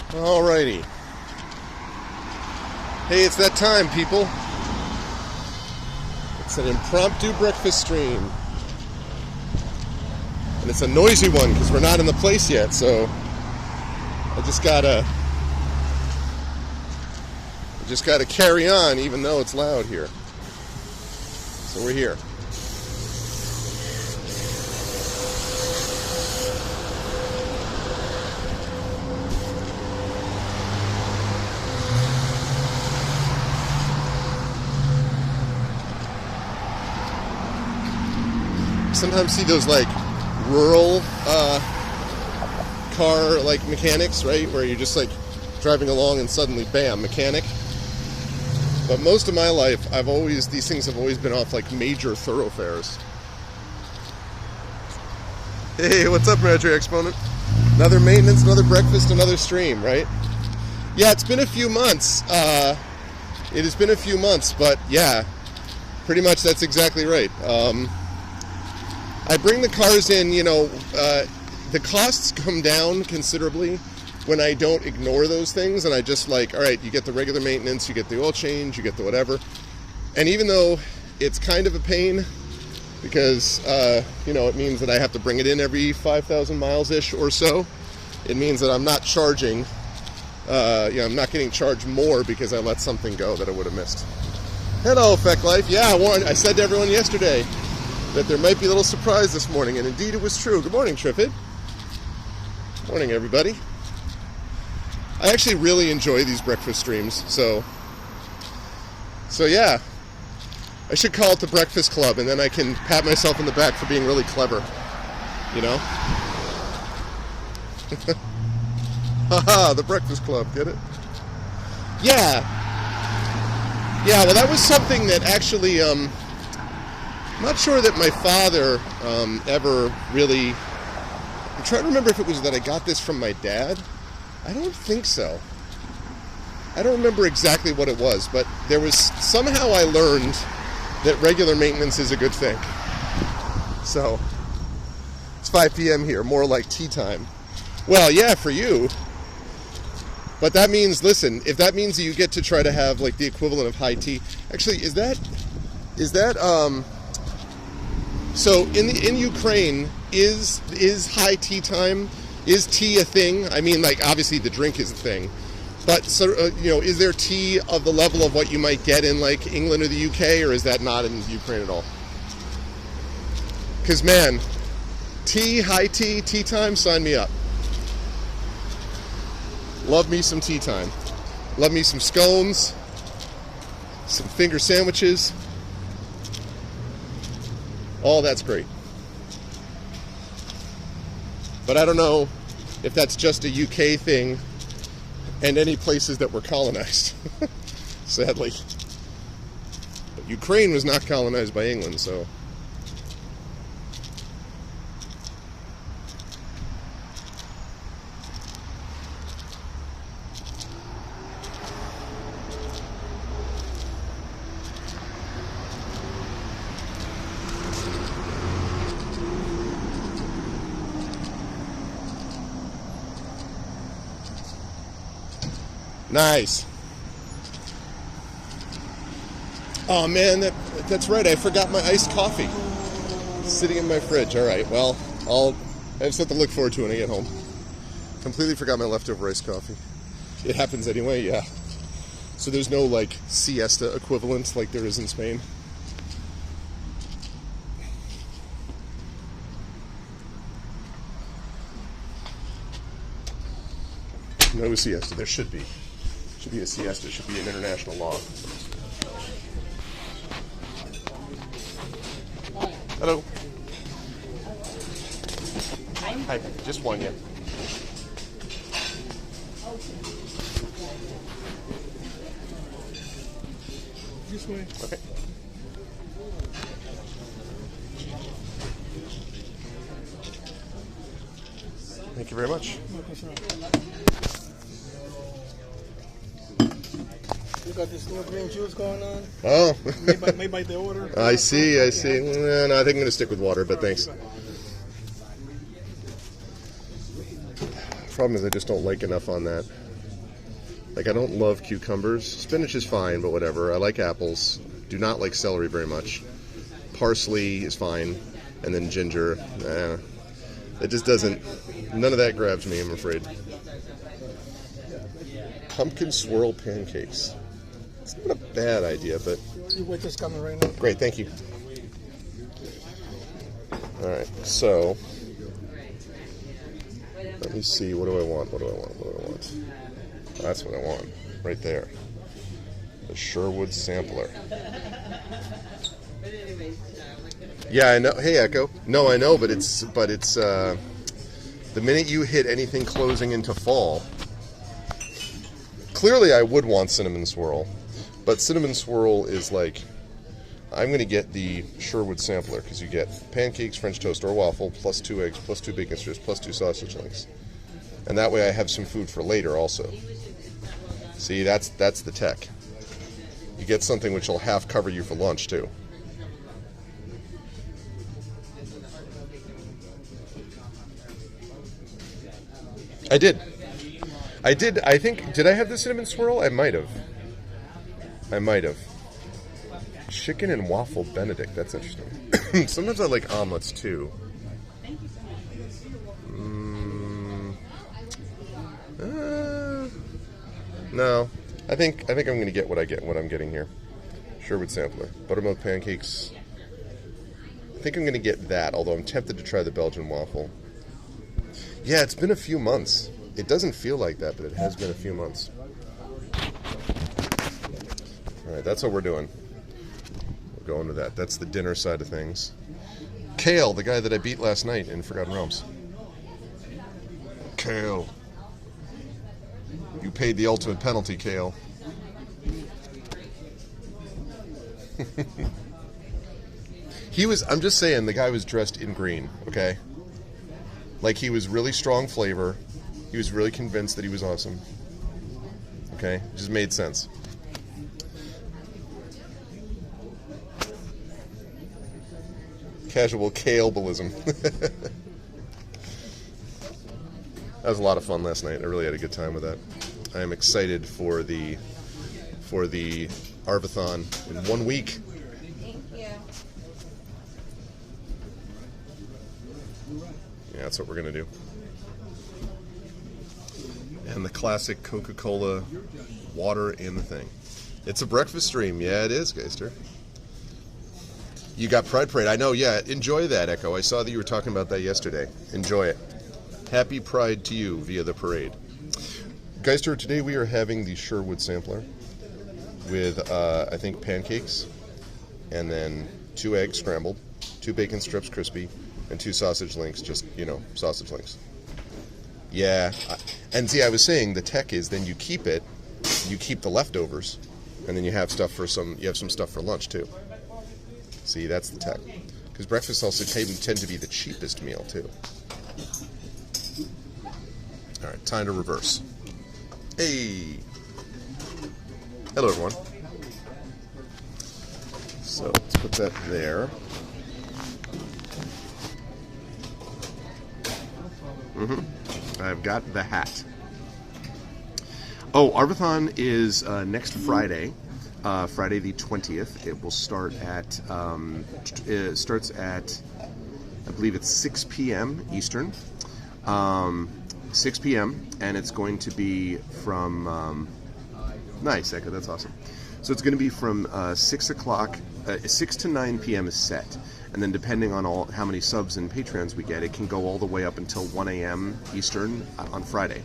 Alrighty. Hey, it's that time, people. It's an impromptu breakfast stream. And it's a noisy one because we're not in the place yet, so I just gotta carry on even though it's loud here. So we're here. Sometimes see those like rural car like mechanics, right? Where you're just like driving along and suddenly bam, mechanic. But most of my life these things have always been off like major thoroughfares. Hey, what's up, Imaginary Exponent? Another maintenance, another breakfast, another stream, right? Yeah, it's been a few months. It has been a few months, but yeah, pretty much that's exactly right. I bring the cars in, the costs come down considerably when I don't ignore those things, and I just like, all right, you get the regular maintenance, you get the oil change, you get the whatever. And even though it's kind of a pain, because, it means that I have to bring it in every 5,000 miles-ish or so, it means that I'm not charging, I'm not getting charged more because I let something go that I would have missed. Hello, Effect Life. Yeah, I said to everyone yesterday that there might be a little surprise this morning, and indeed it was true. Good morning, Triffid. Morning, everybody. I actually really enjoy these breakfast streams, so yeah. I should call it the Breakfast Club, and then I can pat myself on the back for being really clever, Haha, the Breakfast Club, get it? Yeah, well, that was something that actually, I'm not sure that my father ever really... I'm trying to remember if it was that I got this from my dad. I don't think so. I don't remember exactly what it was, but there was... Somehow I learned that regular maintenance is a good thing. So, it's 5 p.m. here, more like tea time. Well, yeah, for you. But that means, listen, if that means that you get to try to have like the equivalent of high tea... Actually, is that so in Ukraine, is high tea time? Is tea a thing? I mean, like, obviously the drink is a thing. But, so is there tea of the level of what you might get in, like, England or the UK, or is that not in Ukraine at all? Because, man, high tea time, sign me up. Love me some tea time. Love me some scones, some finger sandwiches. All that's great. But I don't know if that's just a UK thing and any places that were colonized, sadly. But Ukraine was not colonized by England, so... Nice. Oh man, that's right. I forgot my iced coffee. It's sitting in my fridge. All right. Well, I have something to look forward to when I get home. Completely forgot my leftover iced coffee. It happens anyway. Yeah. So there's no like siesta equivalent like there is in Spain. No siesta. There should be. Should be a siesta. Should be an international law. Hello. Hi. Just one, yeah. This way. Okay. Thank you very much. You got this new green juice going on? Oh. made by the order. I see. No, I think I'm going to stick with water, but thanks. Problem is I just don't like enough on that. Like, I don't love cucumbers. Spinach is fine, but whatever. I like apples. Do not like celery very much. Parsley is fine. And then ginger. It just doesn't... None of that grabs me, I'm afraid. Pumpkin swirl pancakes. It's not a bad idea, but... Your waiter's coming right now. Great, thank you. Alright, so... Let me see, what do I want? That's what I want, right there. The Sherwood sampler. Yeah, I know. Hey, Echo. No, I know, but it's the minute you hit anything closing into fall. Clearly, I would want cinnamon swirl, but cinnamon swirl is like, I'm going to get the Sherwood sampler because you get pancakes, French toast, or waffle, plus 2 eggs, plus 2 bacon strips, plus 2 sausage links, and that way I have some food for later also. See, that's the tech. You get something which will half cover you for lunch too. I did. I think, did I have the cinnamon swirl? I might have. Chicken and waffle Benedict, that's interesting. Sometimes I like omelets too. No. I think I'm going to get what I'm getting here. Sherwood sampler. Buttermilk pancakes. I think I'm going to get that, although I'm tempted to try the Belgian waffle. Yeah, it's been a few months. It doesn't feel like that, but it has been a few months. All right, that's what we're doing. We're going to that. That's the dinner side of things. Kale, the guy that I beat last night in Forgotten Realms. Kale. You paid the ultimate penalty, Kale. I'm just saying, the guy was dressed in green, okay? Like, he was really strong flavor. He was really convinced that he was awesome. Okay? It just made sense. Casual Kale-balism. That was a lot of fun last night. I really had a good time with that. I am excited for the Arvathon in 1 week. Yeah, that's what we're going to do. And the classic Coca-Cola water in the thing. It's a breakfast stream. Yeah, it is, Geister. You got Pride Parade. I know, yeah. Enjoy that, Echo. I saw that you were talking about that yesterday. Enjoy it. Happy Pride to you via the parade. Geister, today we are having the Sherwood sampler with, I think, pancakes, and then 2 eggs scrambled, 2 bacon strips crispy, and 2 sausage links, just, sausage links. Yeah. And see, I was saying the tech is then you keep the leftovers, and then you have some stuff for lunch too. See, that's the tech. Because breakfast also tend to be the cheapest meal too. All right, time to reverse. Hey! Hello, everyone. So, let's put that there. I've got the hat. Oh, Arvathon is next Friday, Friday the 20th. It will start at, it starts at, I believe it's 6 p.m. Eastern. 6 p.m. and it's going to be from, nice, Echo, that's awesome. So it's going to be from 6 to 9 p.m. is set. And then depending on how many subs and Patreons we get, it can go all the way up until 1 a.m. Eastern on Friday.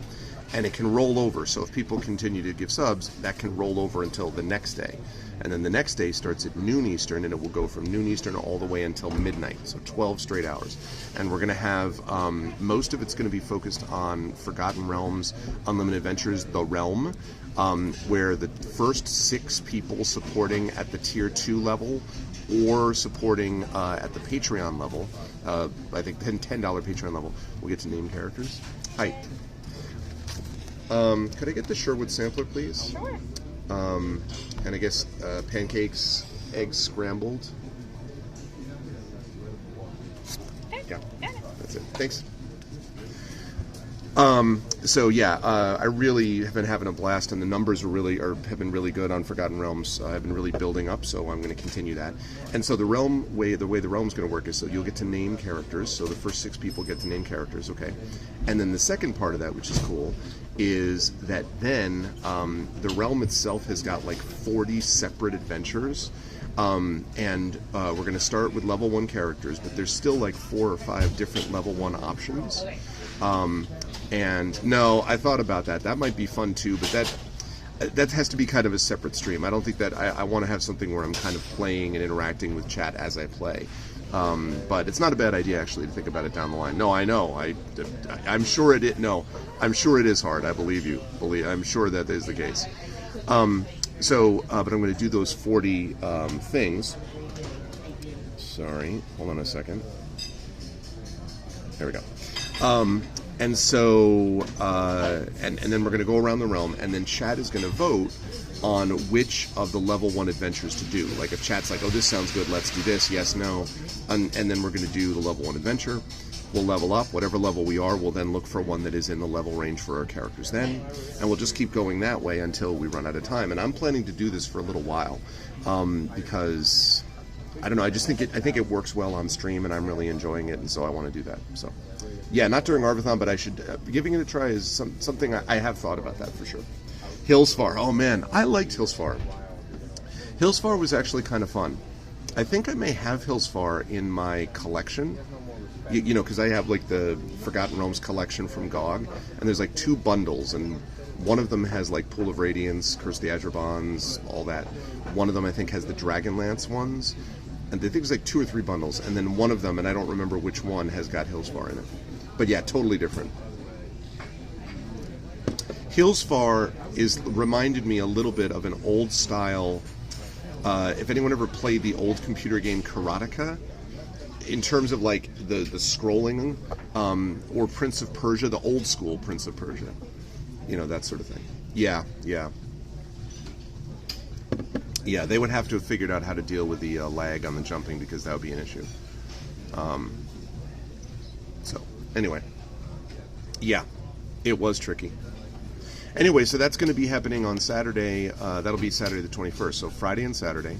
And it can roll over, so if people continue to give subs, that can roll over until the next day. And then the next day starts at noon Eastern, and it will go from noon Eastern all the way until midnight, so 12 straight hours. And we're going to have, most of it's going to be focused on Forgotten Realms, Unlimited Adventures, The Realm, where the first 6 people supporting at the Tier 2 level or supporting at the Patreon level, I think $10 Patreon level, will get to name characters. Hi. Could I get the Sherwood sampler, please? Sure. And I guess pancakes, eggs scrambled. Okay. Yeah, Got it. that's it. Thanks. So yeah, I really have been having a blast, and the numbers have been really good on Forgotten Realms. I've been really building up, so I'm going to continue that. And so the way the realm's going to work is, so you'll get to name characters. So the first 6 people get to name characters, okay? And then the second part of that, which is cool, is that then the realm itself has got like 40 separate adventures. And we're going to start with level 1 characters, but there's still like 4 or 5 different level 1 options. And no, I thought about that. That might be fun too, but that has to be kind of a separate stream. I don't think that I want to have something where I'm kind of playing and interacting with chat as I play. But it's not a bad idea actually to think about it down the line. No, I know. I'm sure it is. No, I'm sure it is hard. I believe you. I'm sure that is the case. But I'm going to do those 40 things. Sorry, hold on a second. There we go. And so, and then we're going to go around the realm, and then chat is going to vote on which of the level 1 adventures to do. Like if chat's like, oh, this sounds good, let's do this, yes, no. And then we're going to do the level 1 adventure. We'll level up. Whatever level we are, we'll then look for one that is in the level range for our characters then. And we'll just keep going that way until we run out of time. And I'm planning to do this for a little while because, I don't know, I think it works well on stream, and I'm really enjoying it, and so I want to do that. So, yeah, not during Arvathon, but I should. Giving it a try is something I have thought about that for sure. Hillsfar, oh man, I liked Hillsfar. Hillsfar was actually kind of fun. I think I may have Hillsfar in my collection. You know, because I have like the Forgotten Realms collection from GOG, and there's like 2 bundles, and one of them has like Pool of Radiance, Curse the Azure Bonds, all that. One of them I think has the Dragonlance ones, and I think it's like 2 or 3 bundles, and then one of them, and I don't remember which one, has got Hillsfar in it. But yeah, totally different. Hillsfar reminded me a little bit of an old style. If anyone ever played the old computer game Karateka, in terms of like the scrolling, or Prince of Persia, the old school Prince of Persia, you know, that sort of thing. Yeah, they would have to have figured out how to deal with the lag on the jumping, because that would be an issue. So anyway, yeah, it was tricky. Anyway, so that's going to be happening on Saturday. That'll be Saturday the 21st, so Friday and Saturday.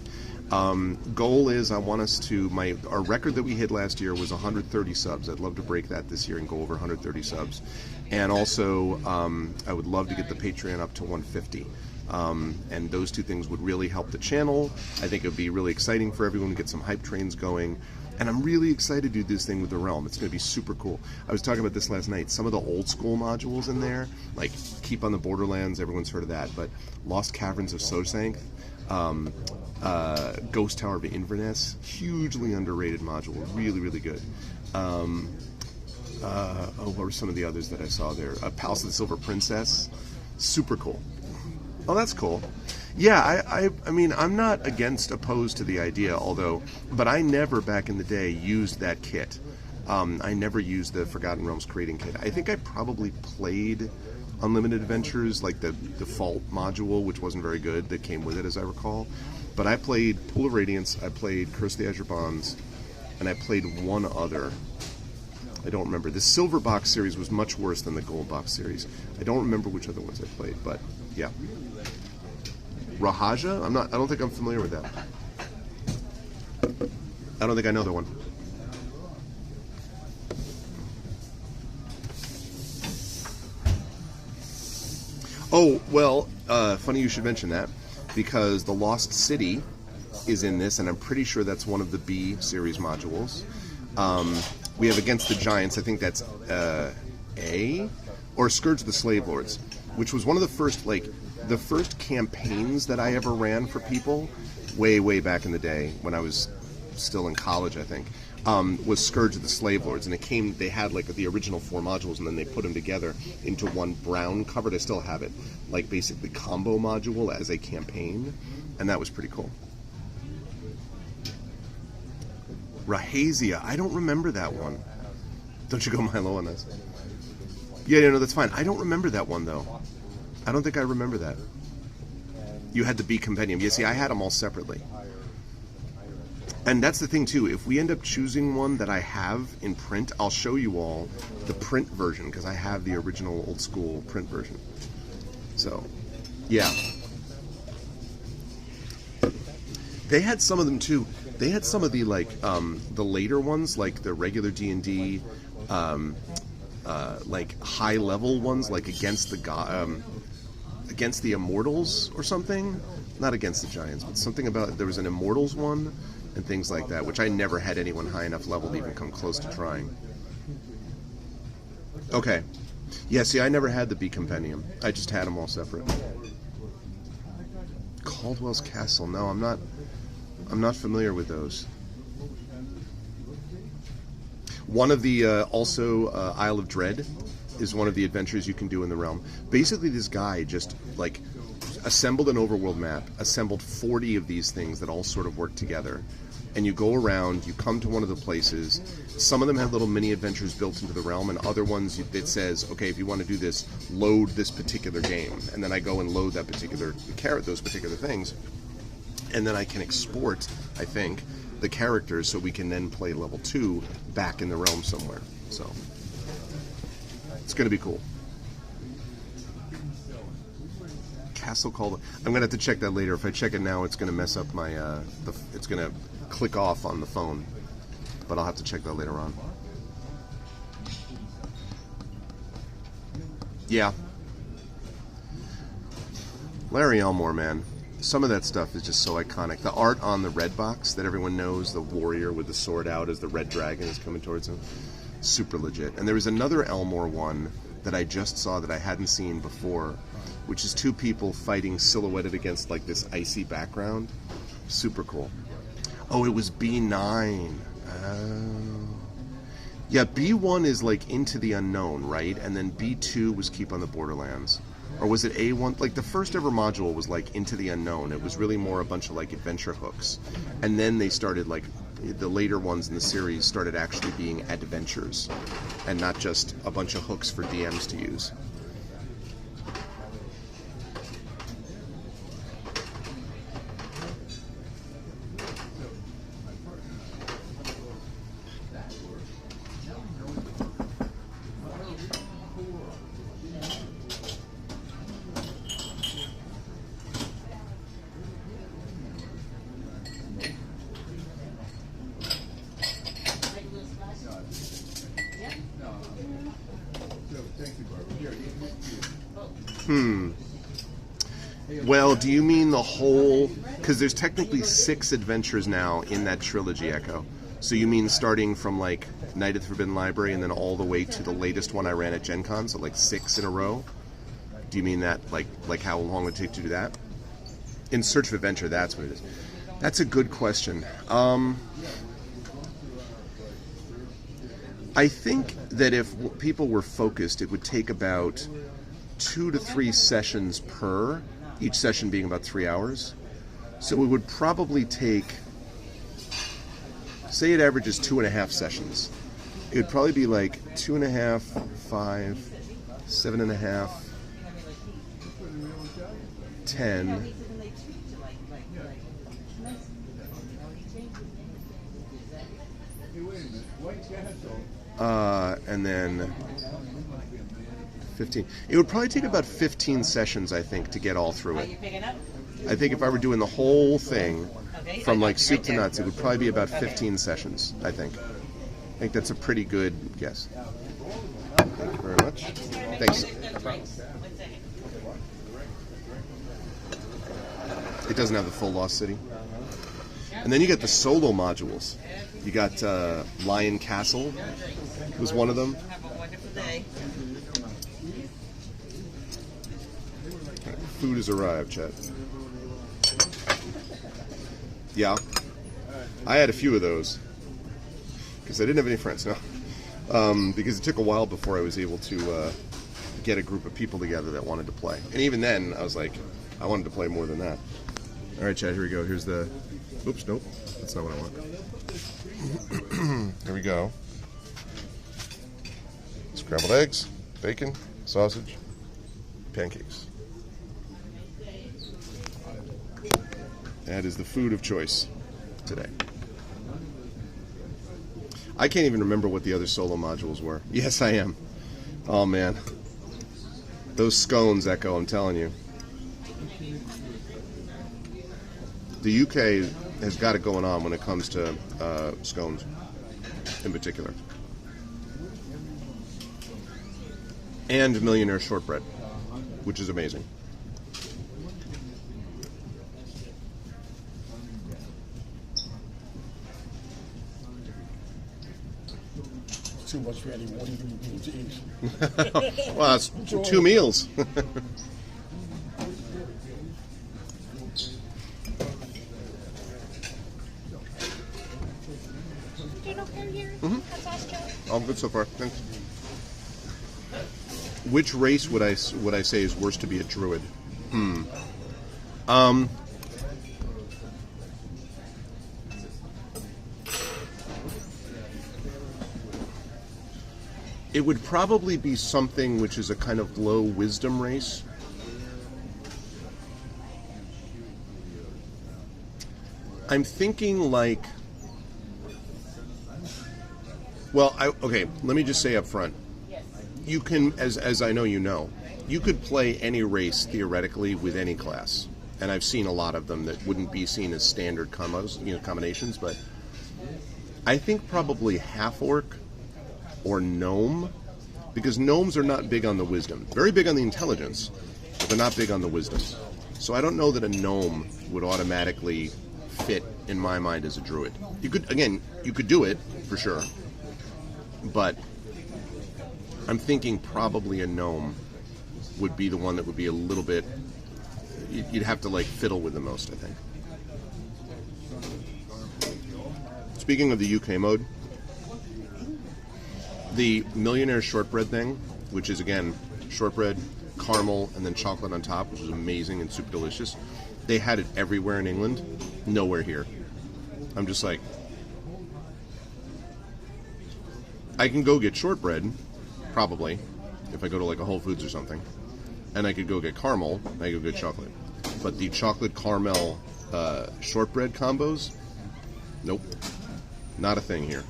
Goal is I want us to, our record that we hit last year was 130 subs. I'd love to break that this year and go over 130 subs. And also, I would love to get the Patreon up to 150. And those 2 things would really help the channel. I think it would be really exciting for everyone to get some hype trains going. And I'm really excited to do this thing with the Realm. It's going to be super cool. I was talking about this last night. Some of the old school modules in there, like Keep on the Borderlands, everyone's heard of that, but Lost Caverns of Sosank, Ghost Tower of Inverness, hugely underrated module, really, really good. What were some of the others that I saw there? Palace of the Silver Princess, super cool. Oh, that's cool. Yeah, I mean, I'm not opposed to the idea, but I never back in the day used that kit. I never used the Forgotten Realms creating kit. I think I probably played Unlimited Adventures, like the default module, which wasn't very good, that came with it, as I recall. But I played Pool of Radiance, I played Curse of the Azure Bonds, and I played one other. I don't remember. The Silver Box series was much worse than the Gold Box series. I don't remember which other ones I played, but yeah. Rahaja? I don't think I'm familiar with that. I don't think I know that one. Oh, well, funny you should mention that, because the Lost City is in this, and I'm pretty sure that's one of the B series modules. We have Against the Giants, I think that's A, or Scourge of the Slave Lords, which was one of the first campaigns that I ever ran for people, way back in the day when I was still in college, I think, was Scourge of the Slave Lords, and they had like the original 4 modules, and then they put them together into one brown covered, I still have it, like basically combo module as a campaign, and that was pretty cool. Rahazia, I don't remember that one. Don't you go Milo on this? Yeah, no, that's fine. I don't remember that one, though. I don't think I remember that. You had the B Compendium. Yeah, see, I had them all separately. And that's the thing too, if we end up choosing one that I have in print, I'll show you all the print version, because I have the original old school print version. So, yeah. They had some of them too. They had some of the the later ones, like the regular D&D, like high level ones, like against the Immortals or something. Not against the Giants, but something about, there was an Immortals one and things like that, which I never had anyone high enough level to even come close to trying. Okay. Yeah, see, I never had the B Compendium. I just had them all separate. Caldwell's Castle. No, I'm not familiar with those. One of the, also, Isle of Dread is one of the adventures you can do in the realm. Basically, this guy just, like, assembled an overworld map, assembled 40 of these things that all sort of work together. And you go around, you come to one of the places. Some of them have little mini adventures built into the realm, and other ones it says, okay, if you want to do this, load this particular game. And then I go and load that those particular things. And then I can export, I think, the characters so we can then play level 2 back in the realm somewhere. So it's going to be cool. Castle called. I'm going to have to check that later. If I check it now, it's going to mess up my. It's going to click off on the phone, but I'll have to check that later on. Yeah. Larry Elmore, man. Some of that stuff is just so iconic. The art on the red box that everyone knows, the warrior with the sword out as the red dragon is coming towards him, super legit. And there was another Elmore one that I just saw that I hadn't seen before, which is two people fighting silhouetted against like this icy background. Super cool. Oh, it was B9. Oh. Yeah, B1 is like Into the Unknown, right? And then B2 was Keep on the Borderlands. Or was it A1? Like the first ever module was like Into the Unknown. It was really more a bunch of like adventure hooks. And then they started like, the later ones in the series started actually being adventures and not just a bunch of hooks for DMs to use. Well, do you mean the whole... Because there's technically 6 adventures now in that trilogy, Echo. So you mean starting from, like, Night at the Forbidden Library and then all the way to the latest one I ran at Gen Con, so like 6 in a row? Do you mean that, like how long it would take to do that? In Search of Adventure, that's what it is. That's a good question. I think that if people were focused, it would take about 2 to 3 sessions per, each session being about 3 hours. So it would probably take, say it averages 2.5 sessions. It would probably be like 2.5, 5, 7.5, 10. And then 15. It would probably take about 15 sessions, I think, to get all through it. I think if I were doing the whole thing from like soup to nuts, it would probably be about 15 sessions, I think. I think that's a pretty good guess. Thank you very much. Thanks. It doesn't have the full Lost City. And then you get the solo modules. You got Lion Castle was one of them. Have a wonderful day. Food has arrived, Chet. Yeah. I had a few of those. Because I didn't have any friends, no. Because it took a while before I was able to get a group of people together that wanted to play. And even then, I was like, I wanted to play more than that. All right, Chad, here we go. Here's the... Oops, nope. That's not what I want. There we go. Scrambled eggs, bacon, sausage, pancakes. That is the food of choice today. I can't even remember what the other solo modules were. Yes, I am. Oh, man. Those scones, Echo, I'm telling you. The UK has got it going on when it comes to scones, in particular. And millionaire shortbread, which is amazing. Too much for any one human being to eat. Well, that's 2 meals. All good so far. Thanks. Which race would I say is worse to be a druid? It would probably be something which is a kind of low wisdom race. I'm thinking like... Well, okay, let me just say up front. You can, as I know you know, you could play any race theoretically with any class. And I've seen a lot of them that wouldn't be seen as standard combinations, but I think probably half-orc or gnome, because gnomes are not big on the wisdom. Very big on the intelligence, but they're not big on the wisdom. So I don't know that a gnome would automatically fit, in my mind, as a druid. You could do it, for sure. But I'm thinking probably a gnome would be the one that would be a little bit... You'd have to, like, fiddle with the most, I think. Speaking of the UK mode, the millionaire shortbread thing, which is, again, shortbread, caramel, and then chocolate on top, which is amazing and super delicious. They had it everywhere in England, nowhere here. I'm just like... I can go get shortbread, probably, if I go to like a Whole Foods or something. And I could go get caramel, and I could go get chocolate. But the chocolate caramel shortbread combos, nope. Not a thing here.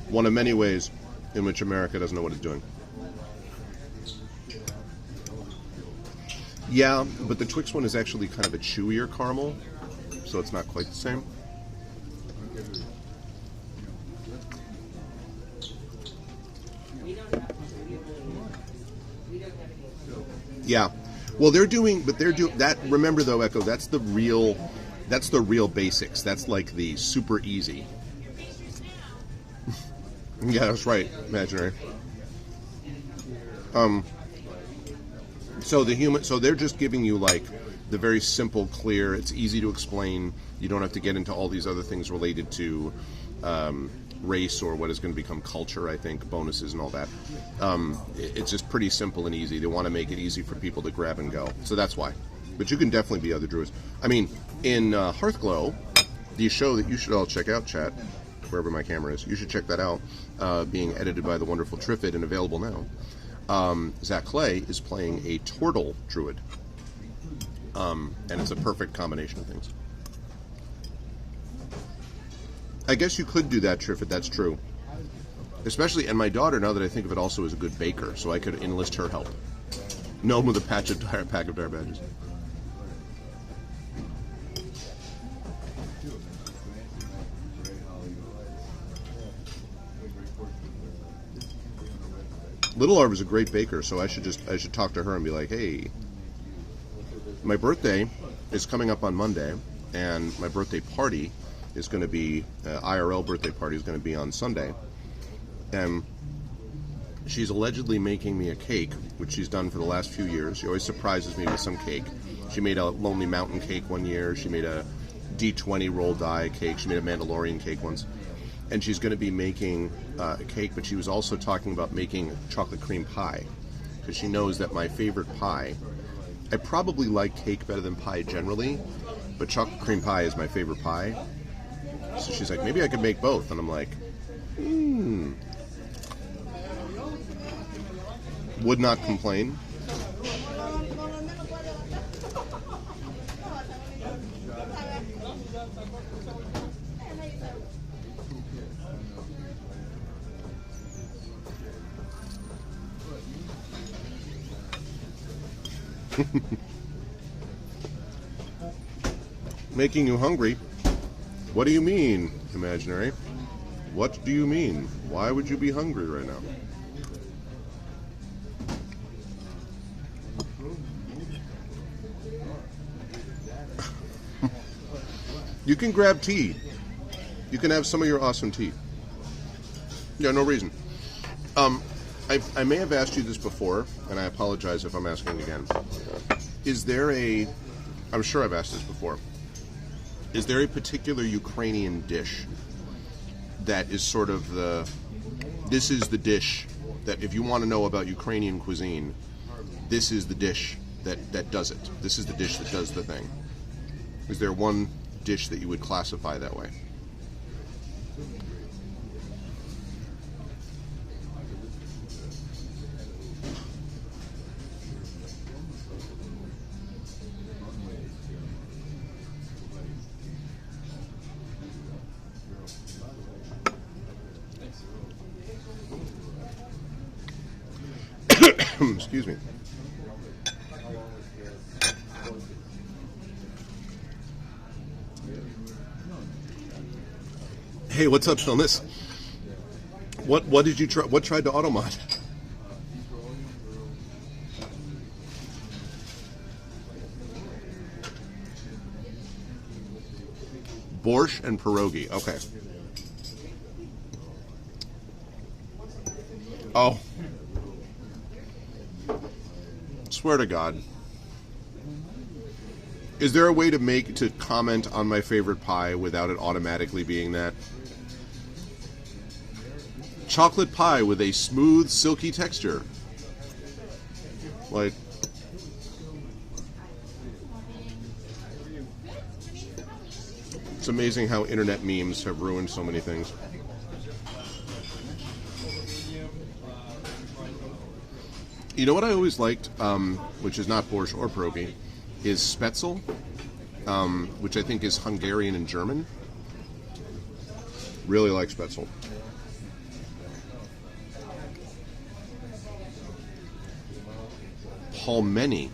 One of many ways in which America doesn't know what it's doing. Yeah, but the Twix one is actually kind of a chewier caramel, so it's not quite the same. Yeah, well, they're doing that. Remember though, Echo, that's the real basics. That's like the super easy. Yeah, that's right, imaginary. So they're just giving you like the very simple, clear. It's easy to explain. You don't have to get into all these other things related to race or what is going to become culture, I think, bonuses and all that. It's just pretty simple and easy. They want to make it easy for people to grab and go. So that's why. But you can definitely be other druids. I mean, in Hearthglow, the show that you should all check out, chat, wherever my camera is, you should check that out, being edited by the wonderful Triffid and available now. Zach Clay is playing a Tortle druid. And it's a perfect combination of things. I guess you could do that, Triffid, that's true. Especially, and my daughter, now that I think of it, also is a good baker, so I could enlist her help. Gnome with a pack of dire badges. Little Arv is a great baker, so I should talk to her and be like, hey, my birthday is coming up on Monday, and my birthday party is going to be, IRL birthday party is going to be on Sunday. And she's allegedly making me a cake, which she's done for the last few years. She always surprises me with some cake. She made a Lonely Mountain cake one year. She made a D20 roll die cake. She made a Mandalorian cake once. And she's going to be making a cake, but she was also talking about making chocolate cream pie, because she knows that my favorite pie, I probably like cake better than pie generally, but chocolate cream pie is my favorite pie. So she's like, maybe I could make both. And I'm like, would not complain. Making you hungry? What do you mean, imaginary? What do you mean? Why would you be hungry right now? You can grab tea. You can have some of your awesome tea. Yeah, no reason. I may have asked you this before, and I apologize if I'm asking again. Is there a... I'm sure I've asked this before. Is there a particular Ukrainian dish that is sort of the... This is the dish that if you want to know about Ukrainian cuisine, this is the dish that does it. This is the dish that does the thing. Is there one dish that you would classify that way? Excuse me. Hey, what's up, Shilnis? What did you try? What tried to automod? Borscht and pierogi. Okay. Oh. Swear to God. Is there a way to comment on my favorite pie without it automatically being that? Chocolate pie with a smooth, silky texture. Like... It's amazing how internet memes have ruined so many things. You know what I always liked, which is not borscht or pierogi, is spätzle, which I think is Hungarian and German. Really like spätzle. Palmeni.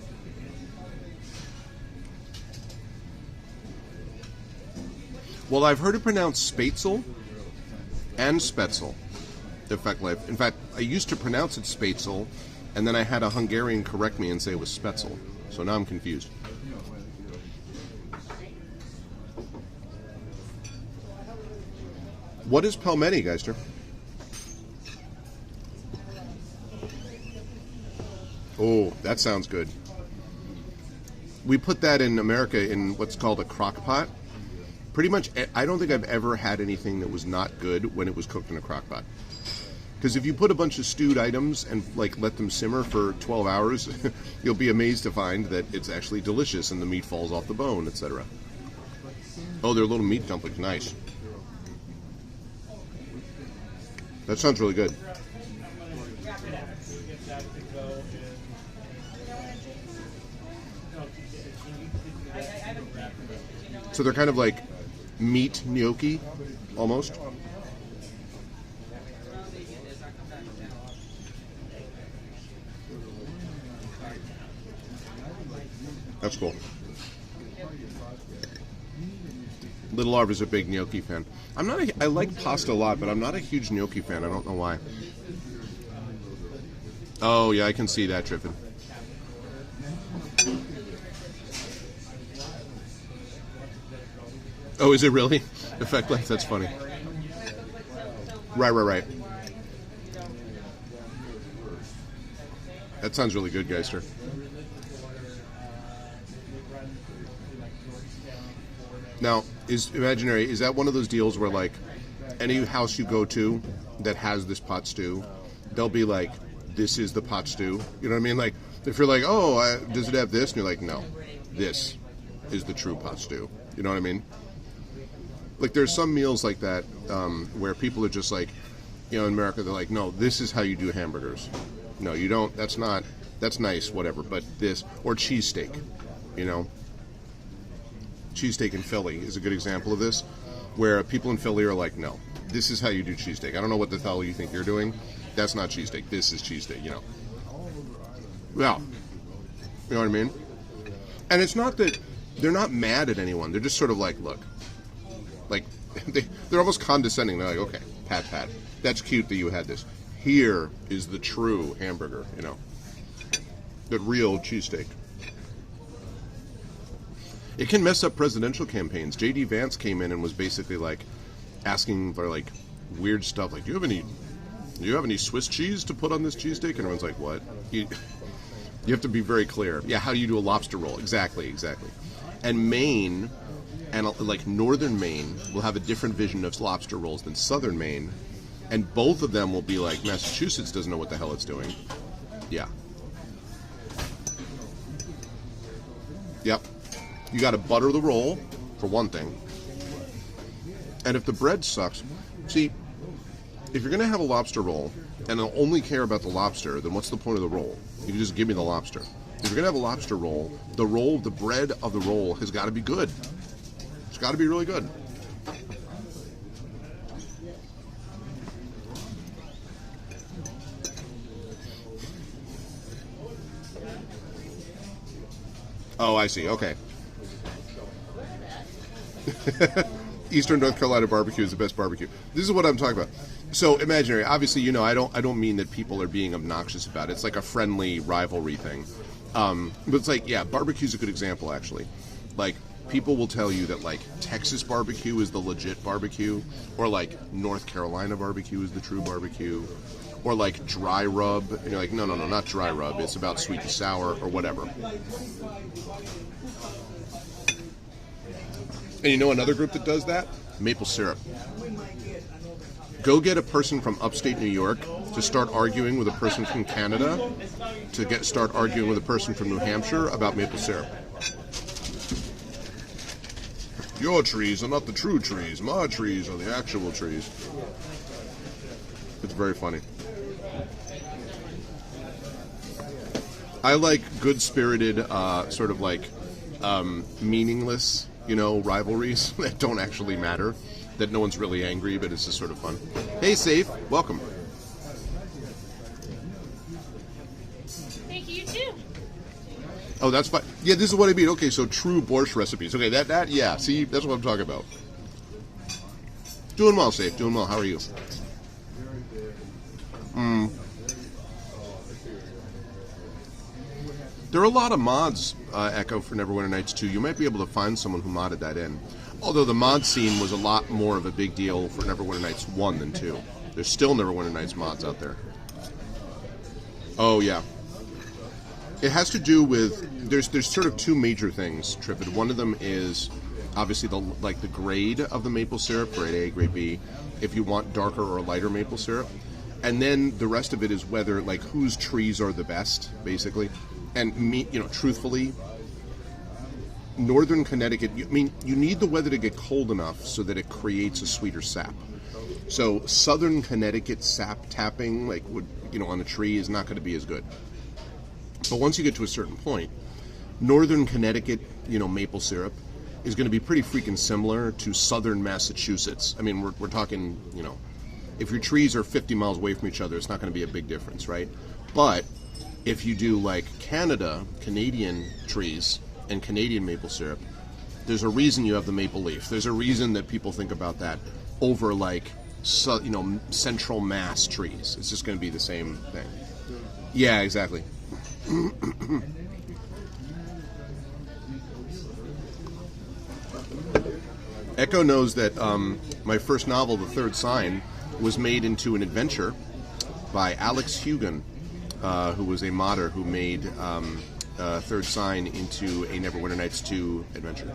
Well, I've heard it pronounced spätzle and spätzle. In fact, I used to pronounce it spätzle, and then I had a Hungarian correct me and say it was spätzle. So now I'm confused. What is pelmeni, Geister? Oh, that sounds good. We put that in America in what's called a crock pot. Pretty much, I don't think I've ever had anything that was not good when it was cooked in a crock pot. Because if you put a bunch of stewed items and like let them simmer for 12 hours, you'll be amazed to find that it's actually delicious and the meat falls off the bone, etc. Oh, they're little meat dumplings. Nice. That sounds really good. So they're kind of like meat gnocchi, almost. That's cool. Little Arv is a big gnocchi fan. I like pasta a lot, but I'm not a huge gnocchi fan. I don't know why. Oh, yeah, I can see that, Triffin. Oh, is it really? Effect life? That's funny. Right. That sounds really good, Geister. Now, is that one of those deals where, like, any house you go to that has this pot stew, they'll be like, this is the pot stew? You know what I mean? Like, if you're like, oh, does it have this? And you're like, no, this is the true pot stew. You know what I mean? Like, there's some meals like that where people are just like, you know, in America, they're like, no, this is how you do hamburgers. No, you don't. That's nice, whatever. But this, or cheesesteak, you know. Cheesesteak in Philly is a good example of this, where people in Philly are like, no, this is how you do cheesesteak. I don't know what the hell you think you're doing. That's not cheesesteak. This is cheesesteak, you know. Well, You know what I mean? And it's not that they're not mad at anyone. They're just sort of like, look, like they're almost condescending. They're like, okay, pat, that's cute that you had this. Here is the true hamburger, you know, the real cheesesteak. It can mess up presidential campaigns. J.D. Vance came in and was basically like asking for like weird stuff, like, do you have any Swiss cheese to put on this cheesesteak? And everyone's like, what? You have to be very clear. Yeah, how do you do a lobster roll? Exactly. And Maine, and like northern Maine, will have a different vision of lobster rolls than southern Maine, and both of them will be like, Massachusetts doesn't know what the hell it's doing. Yeah. Yep. You got to butter the roll, for one thing. And if the bread sucks, see, if you're going to have a lobster roll, and I'll only care about the lobster, then what's the point of the roll? You can just give me the lobster. If you're going to have a lobster roll, the bread of the roll has got to be good. It's got to be really good. Oh, I see. Okay. Eastern North Carolina barbecue is the best barbecue. This is what I'm talking about. So imaginary. Obviously, you know, I don't mean that people are being obnoxious about it. It's like a friendly rivalry thing. But it's like, yeah, barbecue's a good example, actually. Like, people will tell you that, like, Texas barbecue is the legit barbecue, or, like, North Carolina barbecue is the true barbecue, or, like, dry rub. And you're like, no, not dry rub. It's about sweet and sour, or whatever. And you know another group that does that? Maple syrup. Go get a person from upstate New York to start arguing with a person from Canada, to start arguing with a person from New Hampshire about maple syrup. Your trees are not the true trees. My trees are the actual trees. It's very funny. I like good-spirited, sort of like meaningless, you know, rivalries that don't actually matter, that no one's really angry, but it's just sort of fun. Hey, Safe, welcome. Thank you, too. Oh, that's fine. Yeah, this is what I mean. Okay, so true borscht recipes. Okay, that, yeah, see, that's what I'm talking about. Doing well, Safe, doing well. How are you? There are a lot of mods, Echo, for Neverwinter Nights 2. You might be able to find someone who modded that in. Although the mod scene was a lot more of a big deal for Neverwinter Nights 1 than 2. There's still Neverwinter Nights mods out there. Oh, yeah. It has to do with... There's sort of two major things, Trippid. One of them is, obviously, the grade of the maple syrup, grade A, grade B, if you want darker or lighter maple syrup. And then the rest of it is whether, like, whose trees are the best, basically. And, you know, truthfully, northern Connecticut, you need the weather to get cold enough so that it creates a sweeter sap. So southern Connecticut sap tapping, like, on a tree is not going to be as good. But once you get to a certain point, northern Connecticut, maple syrup is going to be pretty freaking similar to southern Massachusetts. I mean, we're talking, if your trees are 50 miles away from each other, it's not going to be a big difference, right? But if you do like Canadian trees and Canadian maple syrup, there's a reason you have the maple leaf. There's a reason that people think about that over central Mass trees. It's just going to be the same thing. Yeah, exactly. Echo knows that my first novel, The Third Sign, was made into an adventure by Alex Hugan, who was a modder who made Third Sign into a Neverwinter Nights 2 adventure.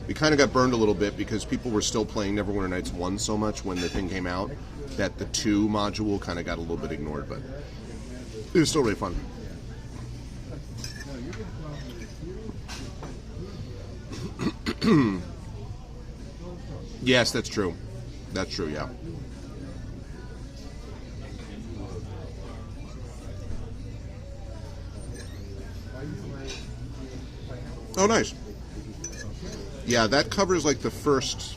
We kind of got burned a little bit because people were still playing Neverwinter Nights 1 so much when the thing came out that the 2 module kind of got a little bit ignored, but it was still really fun. Yes, that's true. That's true, yeah. Oh, nice. Yeah, that covers like the first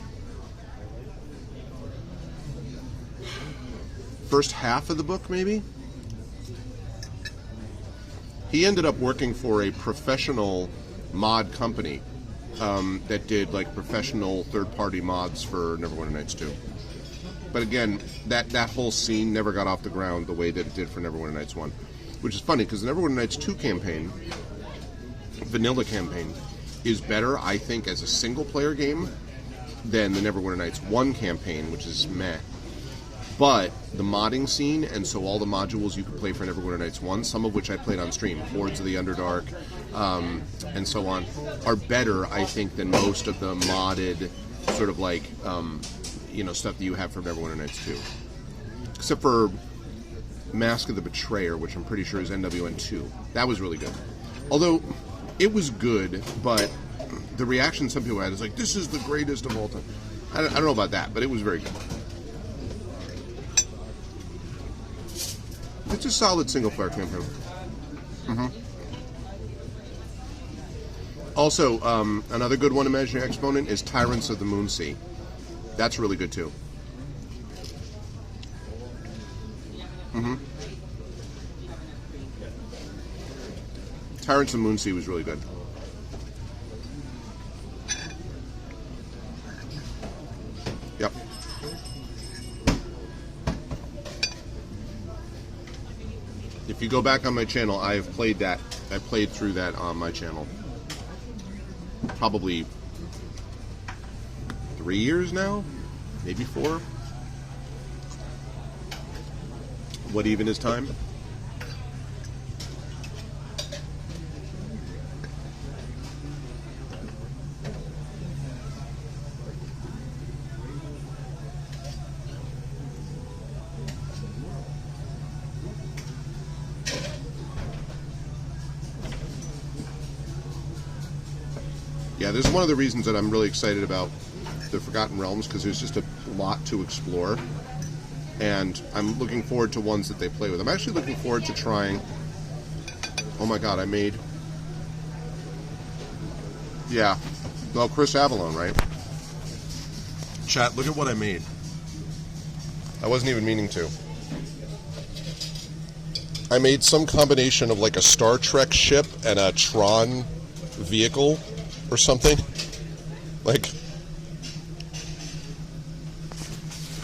half of the book, maybe? He ended up working for a professional mod company that did like professional third-party mods for Neverwinter Nights 2. But again, that whole scene never got off the ground the way that it did for Neverwinter Nights 1. Which is funny, because the Neverwinter Nights 2 campaign, vanilla campaign, is better, I think, as a single-player game than the Neverwinter Nights 1 campaign, which is meh. But the modding scene, and so all the modules you could play for Neverwinter Nights 1, some of which I played on stream, Hordes of the Underdark, and so on, are better, I think, than most of the modded sort of like, stuff that you have from Neverwinter Nights 2. Except for Mask of the Betrayer, which I'm pretty sure is NWN 2. That was really good. Although, it was good, but the reaction some people had is like, this is the greatest of all time. I don't know about that, but it was very good. It's a solid single-player campaign. Mm-hmm. Also, another good one, Imaginary Exponent, is Tyrants of the Moonsea. That's really good, too. Mm-hmm. Tyrants of the Moonsea was really good. Yep. If you go back on my channel, I have played that. I played through that on my channel. Probably 3 years now? Maybe 4? What even is time? Yeah, this is one of the reasons that I'm really excited about the Forgotten Realms, because there's just a lot to explore, and I'm looking forward to ones that they play with. I'm actually looking forward to trying... Oh my god, I made... Yeah. Well, Chris Avalon, right? Chat, look at what I made. I wasn't even meaning to. I made some combination of like a Star Trek ship and a Tron vehicle or something. Like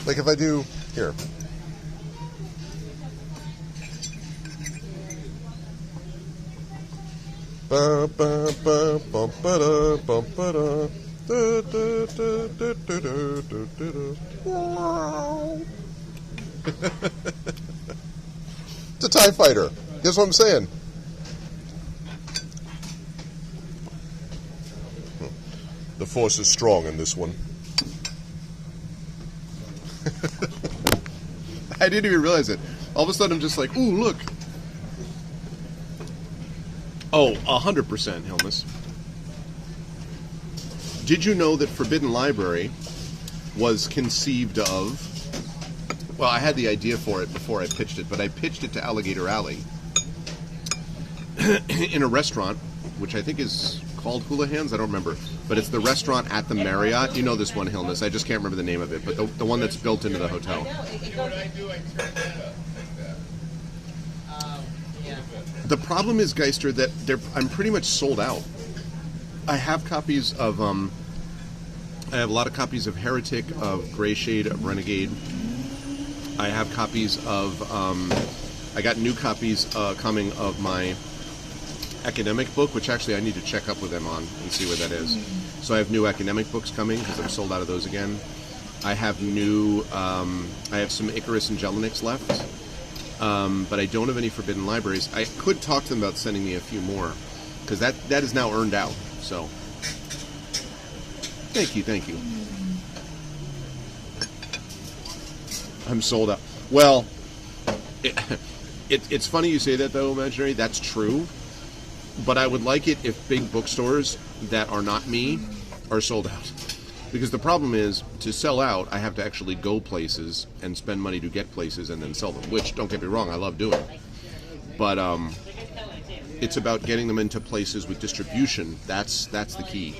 if I do here. Ba ba ba ba ba da ba ba da. Da, da, da, da, da, da, da, da. Wow. It's a TIE fighter. Guess what I'm saying? The Force is strong in this one. I didn't even realize it. All of a sudden, I'm just like, ooh, look. Oh, 100%, Hilmus. Did you know that Forbidden Library was conceived of... Well, I had the idea for it before I pitched it, but I pitched it to Alligator Alley in a restaurant, which I think is called Hula Hands. I don't remember. But it's the restaurant at the Marriott. You know this one, Hilmus. I just can't remember the name of it, but the one that's built into the hotel. The problem is, Geister, that I'm pretty much sold out. I have copies of... I have a lot of copies of Heretic, of Grey Shade, of Renegade. I have copies of... I got new copies coming of my academic book, which actually I need to check up with them on and see where that is. So I have new academic books coming, because I'm sold out of those again. I have new... I have some Icarus and Jelinix left. But I don't have any Forbidden Libraries. I could talk to them about sending me a few more, because that is now earned out, so... Thank you. I'm sold out. Well, it's funny you say that, though, Imaginary. That's true. But I would like it if big bookstores that are not me are sold out. Because the problem is, to sell out, I have to actually go places and spend money to get places and then sell them. Which, don't get me wrong, I love doing. But it's about getting them into places with distribution. That's the key.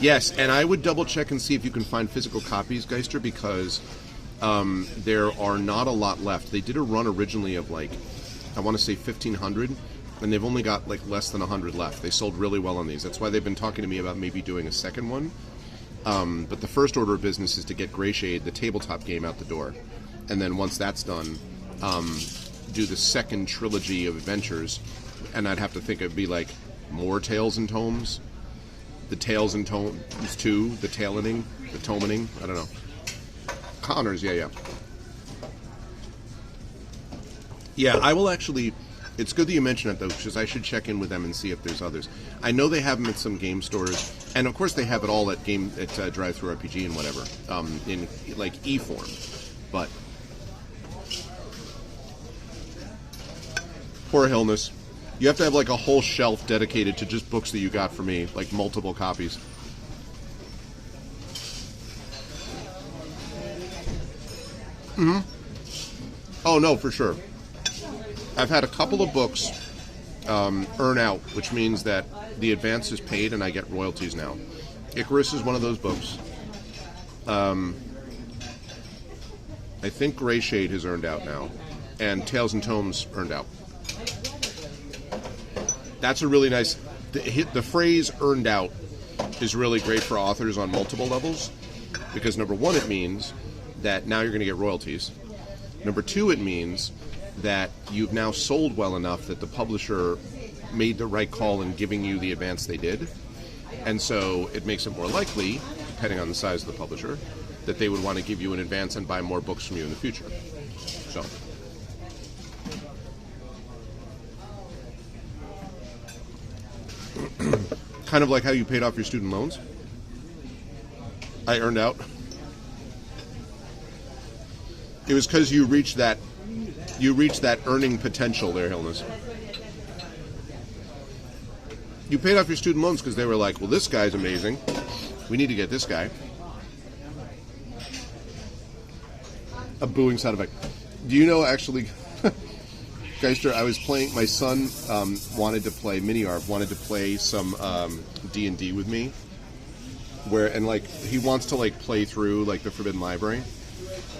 Yes, and I would double check and see if you can find physical copies, Geister, because There are not a lot left. They did a run originally of like, I want to say 1,500, and they've only got like less than 100 left. They sold really well on these. That's why they've been talking to me about maybe doing a second one. But the first order of business is to get Gray Shade, the tabletop game, out the door. And then once that's done, do the second trilogy of adventures. And I'd have to think it'd be like more Tales and Tomes. The Tales and Tomes 2, the Tailening, the Tomening, I don't know. Connors, yeah. Yeah, I will actually... It's good that you mention it, though, because I should check in with them and see if there's others. I know they have them at some game stores, and of course they have it all at Drive-Thru RPG and whatever, in like e-form. But poor Hillness, you have to have like a whole shelf dedicated to just books that you got for me, like multiple copies. Oh no, for sure. I've had a couple of books earn out, which means that the advance is paid and I get royalties now. Icarus is one of those books. I think Gray Shade has earned out now, and Tales and Tomes earned out. That's a really nice... The phrase earned out is really great for authors on multiple levels, because number one, it means that now you're going to get royalties. Number two, it means that you've now sold well enough that the publisher made the right call in giving you the advance they did. And so it makes it more likely, depending on the size of the publisher, that they would want to give you an advance and buy more books from you in the future. So. Kind of like how you paid off your student loans. I earned out. It was because you reached that earning potential there, Hillness. You paid off your student loans because they were like, well, this guy's amazing. We need to get this guy. A booing sound effect. Do you know, actually, Geister, I was playing, my son wanted to play, Mini-ARP, wanted to play some D&D with me. And he wants to, play through, the Forbidden Library.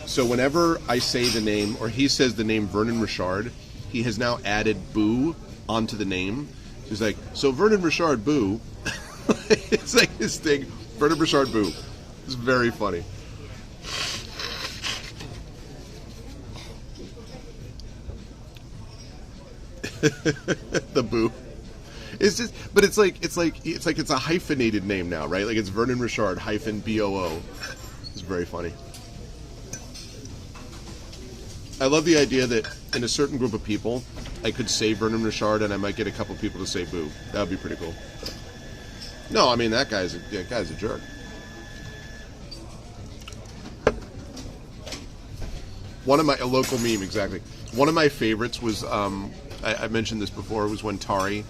So whenever I say the name, or he says the name Vernon Richard, he has now added Boo onto the name. He's like, so Vernon Richard Boo. It's like his thing, Vernon Richard Boo. It's very funny. The Boo. It's just, but it's a hyphenated name now, right? Like it's Vernon Richard hyphen BOO. It's very funny. I love the idea that in a certain group of people, I could say Vernon Richard and I might get a couple people to say Boo. That would be pretty cool. No, I mean, that guy's a jerk. A local meme, exactly. One of my favorites was, I mentioned this before, was when Tari,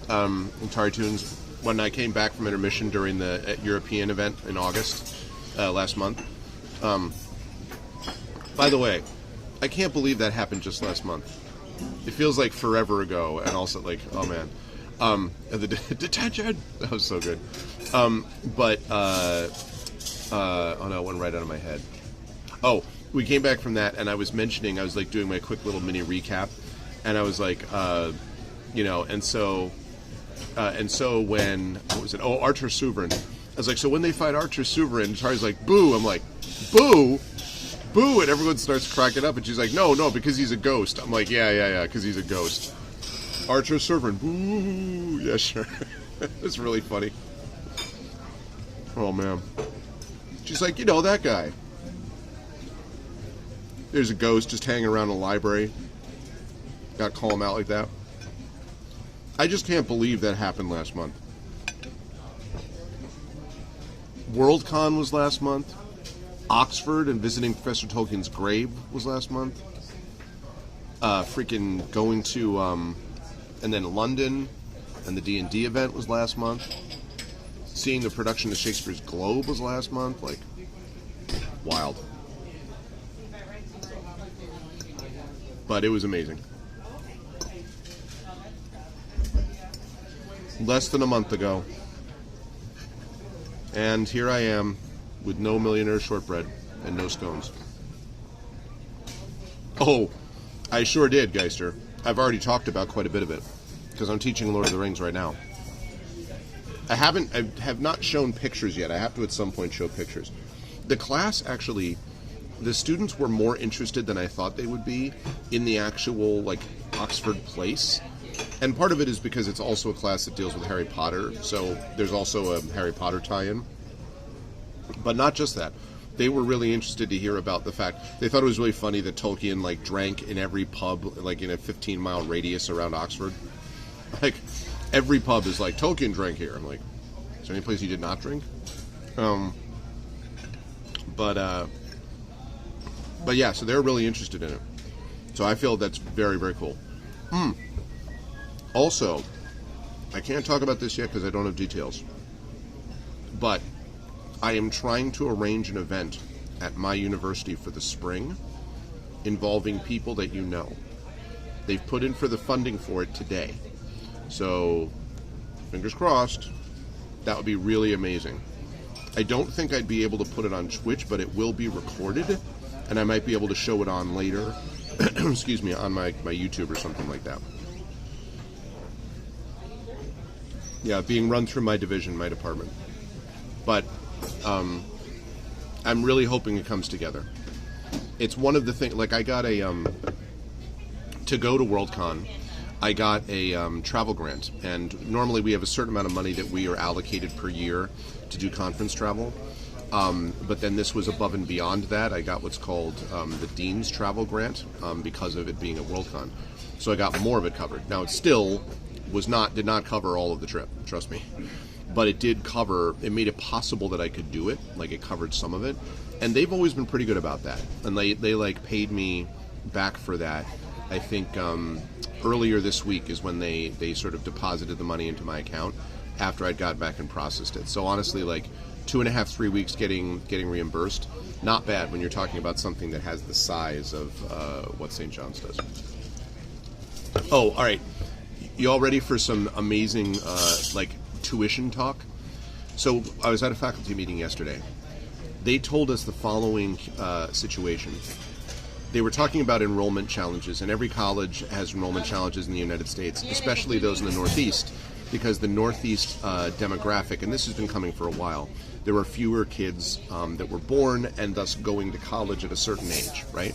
in Tari Toons, when I came back from intermission during the European event in August, last month. By the way, I can't believe that happened just last month. It feels like forever ago, and also oh man. The detention! That was so good. Oh no, it went right out of my head. Oh, we came back from that, and I was doing my quick little mini recap, and I was like, and so when, what was it? Oh, Archer Sovereign. I was like, so when they fight Archer Sovereign, Tari's like, Boo! I'm like, Boo? Boo! And everyone starts cracking up, and she's like, no, because he's a ghost. I'm like, yeah, because he's a ghost. Archer Sovereign, boo! Yeah, sure. It's really funny. Oh, man. She's like, that guy. There's a ghost just hanging around a library. Got to call him out like that. I just can't believe that happened last month. Worldcon was last month. Oxford and visiting Professor Tolkien's grave was last month. Freaking going to, and then London and the D&D event was last month. Seeing the production of Shakespeare's Globe was last month. Wild. But it was amazing. Less than a month ago. And here I am with no millionaire shortbread and no scones. Oh, I sure did, Geister. I've already talked about quite a bit of it because I'm teaching Lord of the Rings right now. I have not shown pictures yet. I have to at some point show pictures. The class actually, the students were more interested than I thought they would be in the actual, like, Oxford place. And part of it is because it's also a class that deals with Harry Potter, so there's also a Harry Potter tie-in. But not just that. They were really interested to hear about the fact, they thought it was really funny that Tolkien, like, drank in every pub, like, in a 15-mile radius around Oxford. Like, every pub is like, Tolkien drank here. I'm like, is there any place he did not drink? But yeah, so they're really interested in it. So I feel that's very, very cool. Also, I can't talk about this yet because I don't have details. But I am trying to arrange an event at my university for the spring involving people that you know. They've put in for the funding for it today. So, fingers crossed, that would be really amazing. I don't think I'd be able to put it on Twitch, but it will be recorded, and I might be able to show it on later, excuse me, on my YouTube or something like that. Yeah, being run through my division, my department. But I'm really hoping it comes together. It's one of the things, like I got a, to go to Worldcon, I got a travel grant, and normally we have a certain amount of money that we are allocated per year to do conference travel. But then this was above and beyond that. I got what's called the Dean's Travel Grant because of it being a Worldcon. So I got more of it covered. Now it still did not cover all of the trip, trust me. But it did cover, it made it possible that I could do it, like it covered some of it. And they've always been pretty good about that. And they like paid me back for that. I think earlier this week is when they sort of deposited the money into my account after I'd got back and processed it. So honestly, like 2.5, 3 weeks getting reimbursed, not bad when you're talking about something that has the size of what St. John's does. Oh, all right. You all ready for some amazing like tuition talk? So I was at a faculty meeting yesterday. They told us the following situation. They were talking about enrollment challenges, and every college has enrollment challenges in the United States, especially those in the Northeast, because the Northeast demographic, and this has been coming for a while, there were fewer kids that were born and thus going to college at a certain age, right?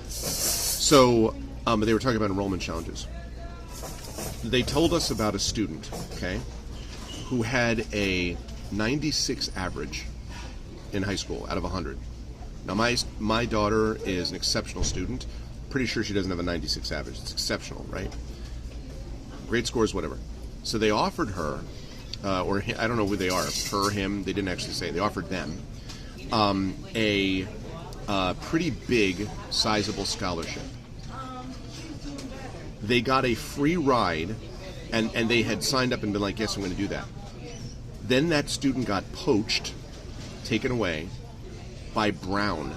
So they were talking about enrollment challenges. They told us about a student, okay, who had a 96 average in high school out of 100. Now, my daughter is an exceptional student. Pretty sure she doesn't have a 96 average. It's exceptional, right? Great scores, whatever. So they offered her, or I don't know who they are, her, him, they didn't actually say. They offered them a pretty big, sizable scholarship. They got a free ride, and they had signed up and been like, yes, I'm going to do that. Then that student got poached, taken away, by Brown,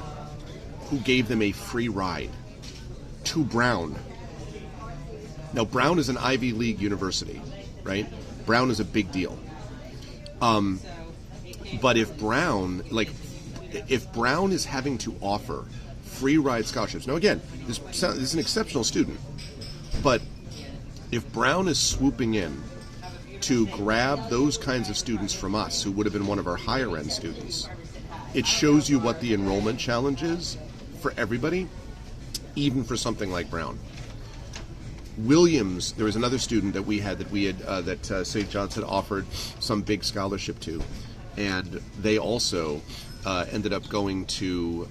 who gave them a free ride to Brown. Now, Brown is an Ivy League university, right? Brown is a big deal. But if Brown is having to offer free ride scholarships, now again, this is an exceptional student, but if Brown is swooping in to grab those kinds of students from us, who would have been one of our higher end students, it shows you what the enrollment challenge is for everybody, even for something like Brown. Williams, there was another student that we had that St. John's had offered some big scholarship to, and they also ended up going to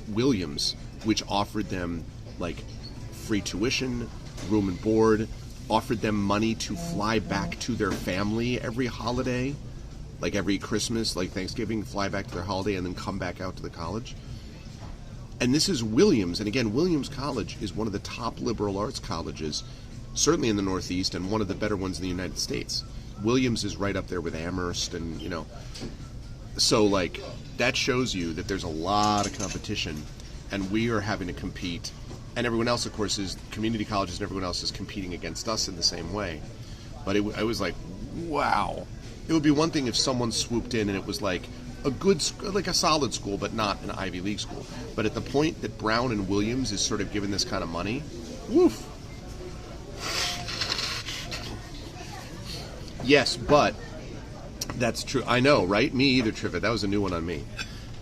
Williams, which offered them like free tuition, room and board, offered them money to fly back to their family every holiday, like every Christmas, like Thanksgiving, fly back to their holiday and then come back out to the college. And this is Williams, and again, Williams College is one of the top liberal arts colleges, certainly in the Northeast, and one of the better ones in the United States. Williams is right up there with Amherst, and so like that shows you that there's a lot of competition, and we are having to compete, and everyone else, of course, is community colleges, and everyone else is competing against us in the same way. But I was like, wow. It would be one thing if someone swooped in and it was like a good, like a solid school, but not an Ivy League school. But at the point that Brown and Williams is sort of given this kind of money, woof. Yes, but that's true. I know, right? Me either, Trivia. That was a new one on me.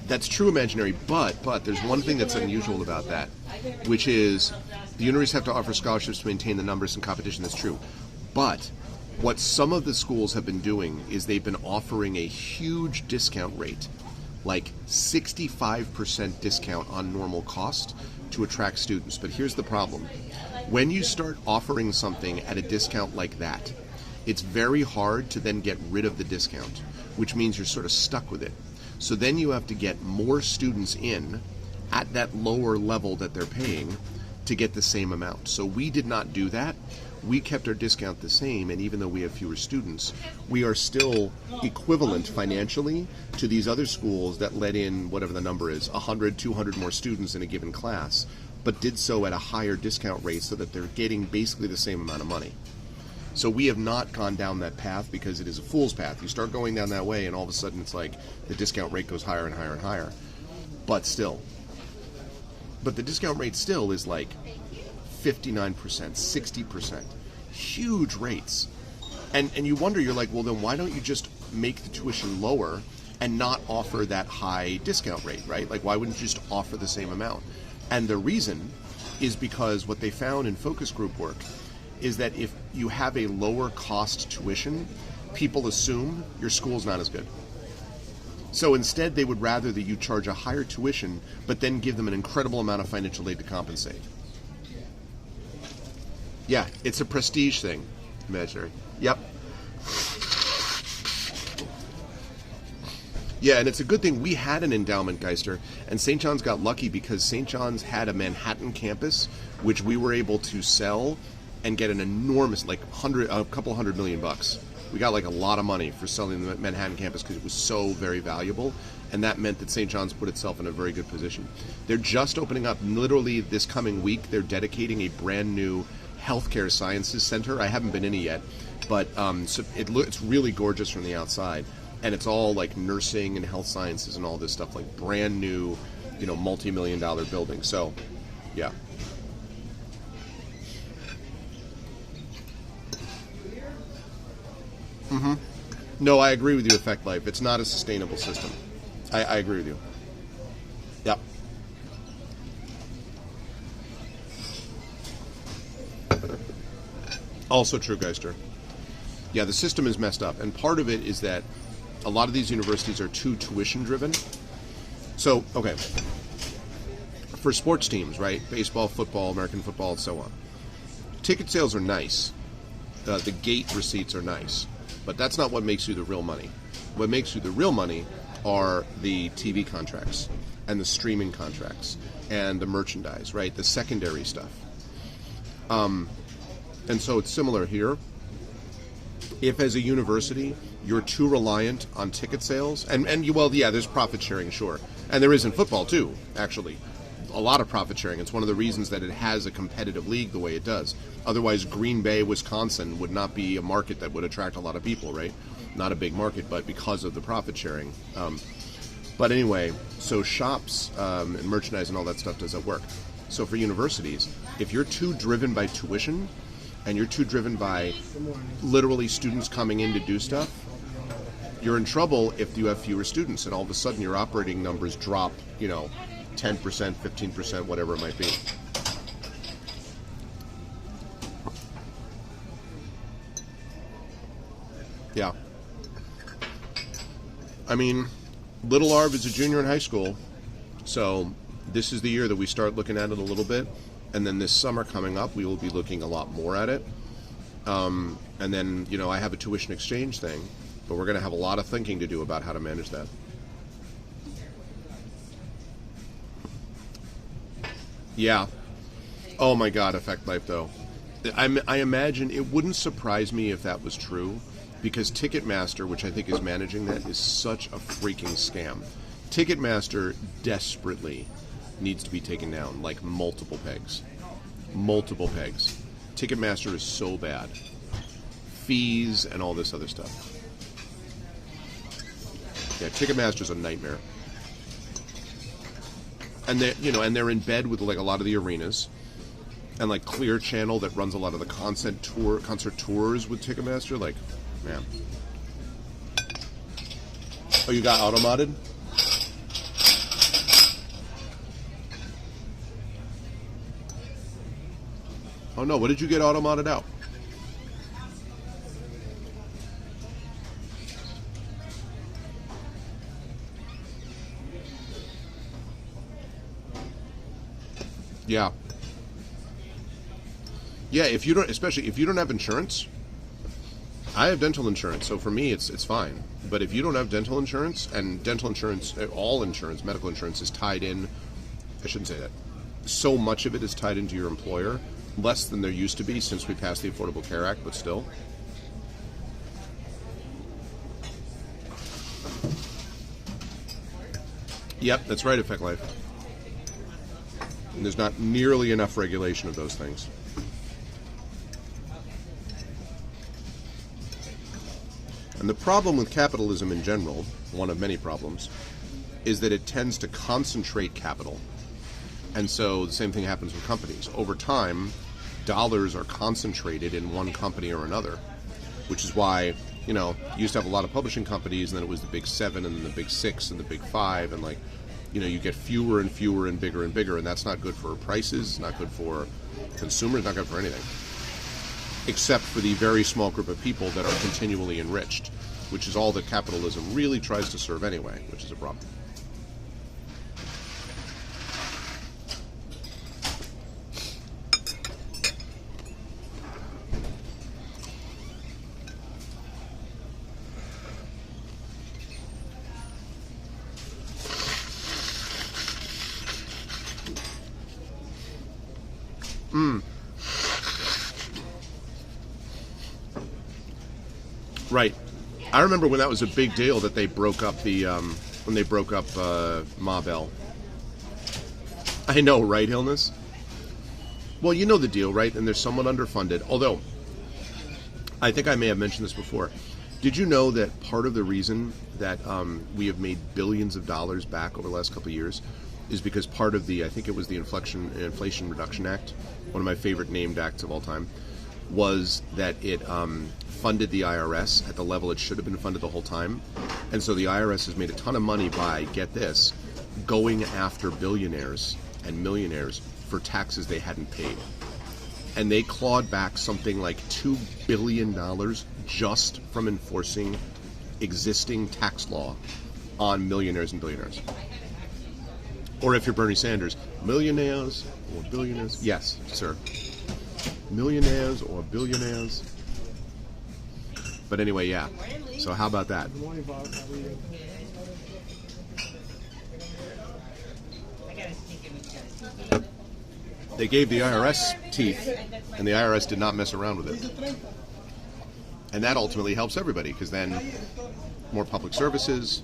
That's true imaginary, but there's one thing that's unusual about that, which is the universities have to offer scholarships to maintain the numbers in competition. That's true. But what some of the schools have been doing is they've been offering a huge discount rate, like 65% discount on normal cost to attract students. But here's the problem. When you start offering something at a discount like that, it's very hard to then get rid of the discount, which means you're sort of stuck with it. So then you have to get more students in at that lower level that they're paying to get the same amount. So we did not do that. We kept our discount the same, and even though we have fewer students, we are still equivalent financially to these other schools that let in whatever the number is, 100, 200 more students in a given class, but did so at a higher discount rate so that they're getting basically the same amount of money. So we have not gone down that path because it is a fool's path. You start going down that way and all of a sudden it's like the discount rate goes higher and higher and higher. But the discount rate still is like 59%, 60%. Huge rates. And you wonder, you're like, well then why don't you just make the tuition lower and not offer that high discount rate, right? Like why wouldn't you just offer the same amount? And the reason is because what they found in focus group work is that if you have a lower cost tuition, people assume your school's not as good. So instead, they would rather that you charge a higher tuition, but then give them an incredible amount of financial aid to compensate. Yeah, it's a prestige thing, imaginary. Yep. Yeah, and it's a good thing we had an endowment, Geister, and St. John's got lucky because St. John's had a Manhattan campus, which we were able to sell and get an enormous, like a couple $100 million. We got like a lot of money for selling the Manhattan campus because it was so very valuable, and that meant that St. John's put itself in a very good position. They're just opening up, literally this coming week, they're dedicating a brand new healthcare sciences center. I haven't been in it yet, but so it's really gorgeous from the outside, and it's all like nursing and health sciences and all this stuff, like brand new, multi-million-dollar building. So, yeah. Mm-hmm. No, I agree with you, Effect Life. It's not a sustainable system. I agree with you. Yep. Also true, Geister. Yeah, the system is messed up. And part of it is that a lot of these universities are too tuition-driven. So, okay. For sports teams, right? Baseball, football, American football, and so on. Ticket sales are nice. The gate receipts are nice. But that's not what makes you the real money. What makes you the real money are the TV contracts and the streaming contracts and the merchandise, right? The secondary stuff. And so it's similar here. If as a university you're too reliant on ticket sales, there's profit sharing, sure. And there is in football too, actually. A lot of profit sharing. It's one of the reasons that it has a competitive league the way it does. Otherwise, Green Bay, Wisconsin would not be a market that would attract a lot of people, right? Not a big market, but because of the profit sharing. But anyway, so shops and merchandise and all that stuff does that work. So for universities, if you're too driven by tuition and you're too driven by literally students coming in to do stuff, you're in trouble if you have fewer students and all of a sudden your operating numbers drop, 10%, 15%, whatever it might be. Yeah. I mean, Little Arv is a junior in high school, so this is the year that we start looking at it a little bit, and then this summer coming up, we will be looking a lot more at it. And then, I have a tuition exchange thing, but we're going to have a lot of thinking to do about how to manage that. Yeah. Oh my God, Effect Life, though. I imagine it wouldn't surprise me if that was true, because Ticketmaster, which I think is managing that, is such a freaking scam. Ticketmaster desperately needs to be taken down, like multiple pegs. Multiple pegs. Ticketmaster is so bad. Fees and all this other stuff. Yeah, Ticketmaster's a nightmare. And they're in bed with like a lot of the arenas, and like Clear Channel that runs a lot of the concert tours with Ticketmaster. Like, man. Oh, you got auto-modded? Oh no, what did you get auto-modded out? Yeah. Yeah, especially if you don't have insurance. I have dental insurance, so for me it's fine. But if you don't have dental insurance, and dental insurance, all insurance, medical insurance is tied in, I shouldn't say that. So much of it is tied into your employer, less than there used to be since we passed the Affordable Care Act, but still. Yep, that's right, Effect Life. And there's not nearly enough regulation of those things. And the problem with capitalism in general, one of many problems, is that it tends to concentrate capital. And so the same thing happens with companies. Over time, dollars are concentrated in one company or another, which is why, you used to have a lot of publishing companies, and then it was the big 7, and then the big 6, and the big 5, and like, you get fewer and fewer and bigger, and that's not good for prices, not good for consumers, not good for anything. Except for the very small group of people that are continually enriched, which is all that capitalism really tries to serve anyway, which is a problem. Right. I remember when that was a big deal that they broke up Ma Bell. I know, right, Illness? Well, you know the deal, right? And they're somewhat underfunded. Although, I think I may have mentioned this before. Did you know that part of the reason that we have made billions of dollars back over the last couple of years is because part of I think it was the Inflation Reduction Act, one of my favorite named acts of all time, was that it funded the IRS at the level it should have been funded the whole time. And so the IRS has made a ton of money by, get this, going after billionaires and millionaires for taxes they hadn't paid. And they clawed back something like $2 billion just from enforcing existing tax law on millionaires and billionaires. Or if you're Bernie Sanders, millionaires or billionaires? Yes, sir. Millionaires or billionaires. But anyway, yeah. So how about that? Good morning, Bob. How are you? They gave the IRS teeth, and the IRS did not mess around with it. And that ultimately helps everybody, because then more public services,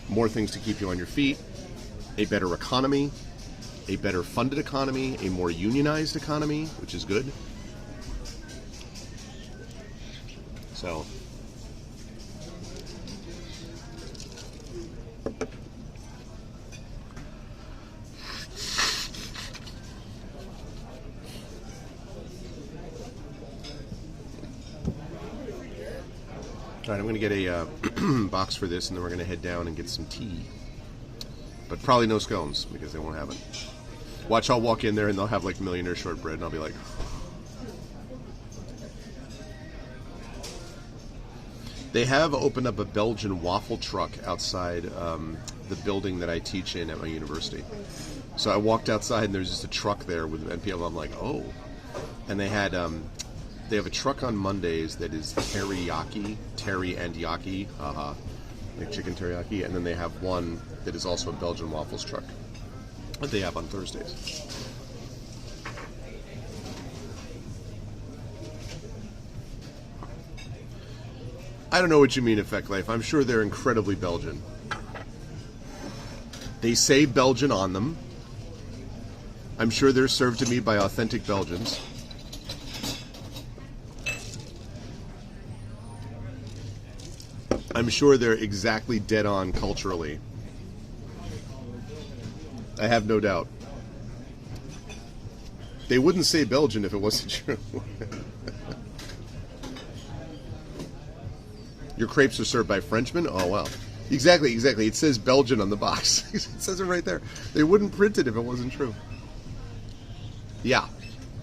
more things to keep you on your feet, a better economy, a better funded economy, a more unionized economy, which is good. So, all right, I'm going to get a box for this, and then we're going to head down and get some tea. But probably no scones, because they won't have it. Watch, I'll walk in there, and they'll have, like, millionaire shortbread, and I'll be like... They have opened up a Belgian waffle truck outside the building that I teach in at my university. So I walked outside, and there's just a truck there with NPL. I'm like, oh. And they have a truck on Mondays that is teriyaki, terry and yaki, like chicken teriyaki, and then they have one that is also a Belgian waffles truck that they have on Thursdays. I don't know what you mean, Effect Life. I'm sure they're incredibly Belgian. They say Belgian on them. I'm sure they're served to me by authentic Belgians. I'm sure they're exactly dead on culturally. I have no doubt. They wouldn't say Belgian if it wasn't true. Your crepes are served by Frenchmen? Oh, wow. Exactly. It says Belgian on the box. It says it right there. They wouldn't print it if it wasn't true. Yeah.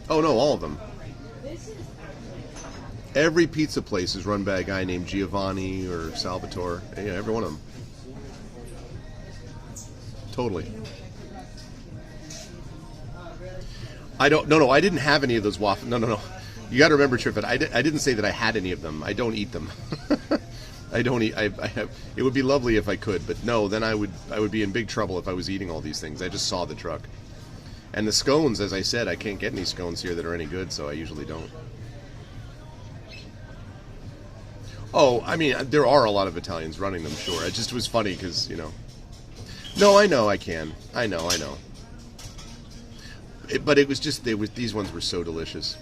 Oh, no, all of them. Every pizza place is run by a guy named Giovanni or Salvatore. Yeah, every one of them. Totally. I didn't have any of those waffles. No. You got to remember, Triffett, I didn't say that I had any of them. I don't eat them. I don't eat. I have. It would be lovely if I could, but no. Then I would be in big trouble if I was eating all these things. I just saw the truck, and the scones. As I said, I can't get any scones here that are any good, so I usually don't. Oh, I mean, there are a lot of Italians running them. Sure, it just was funny because No, I know I can. I know. But it was just these ones were so delicious.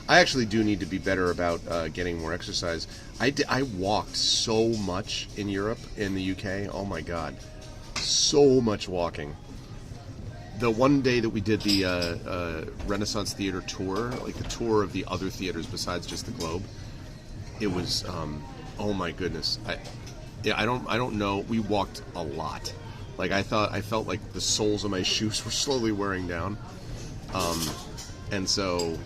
I actually do need to be better about getting more exercise. I walked so much in Europe, in the UK. Oh my God, so much walking. The one day that we did the Renaissance Theater tour, like the tour of the other theaters besides just the Globe, it was oh my goodness. I don't know. We walked a lot. Like I felt like the soles of my shoes were slowly wearing down, and so.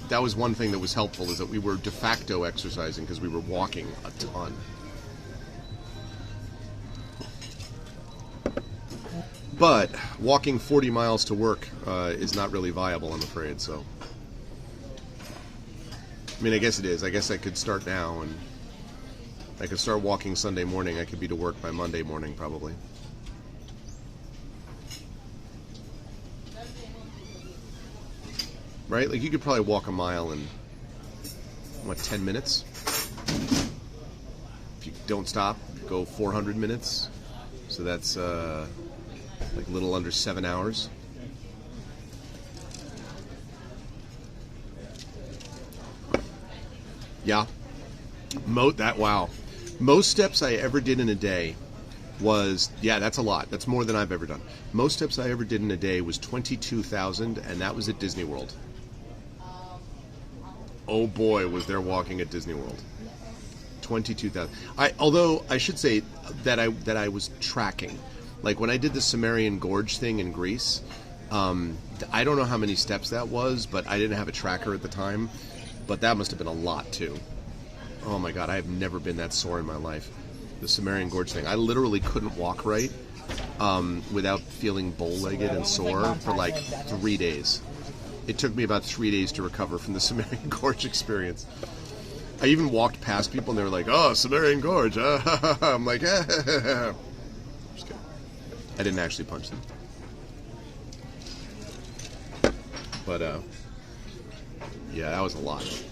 That was one thing that was helpful, is that we were de facto exercising because we were walking a ton. But walking 40 miles to work is not really viable, I'm afraid. So, I mean, I guess it is. I guess I could start now, and I could start walking Sunday morning. I could be to work by Monday morning, probably. Right? Like, you could probably walk a mile in, 10 minutes? If you don't stop, go 400 minutes. So that's, like, a little under 7 hours. Yeah. Wow. Most steps I ever did in a day was, that's a lot. That's more than I've ever done. Most steps I ever did in a day was 22,000, and that was at Disney World. Oh boy, was there walking at Disney World. 22,000. Although I should say that I was tracking. Like when I did the Sumerian Gorge thing in Greece, I don't know how many steps that was, but I didn't have a tracker at the time. But that must have been a lot too. Oh my God, I have never been that sore in my life. The Sumerian Gorge thing. I literally couldn't walk right without feeling bow-legged and sore for like 3 days. It took me about 3 days to recover from the Sumerian Gorge experience. I even walked past people and they were like, "Oh, Sumerian Gorge." I'm like, Just kidding. I didn't actually punch them. But, yeah, that was a lot.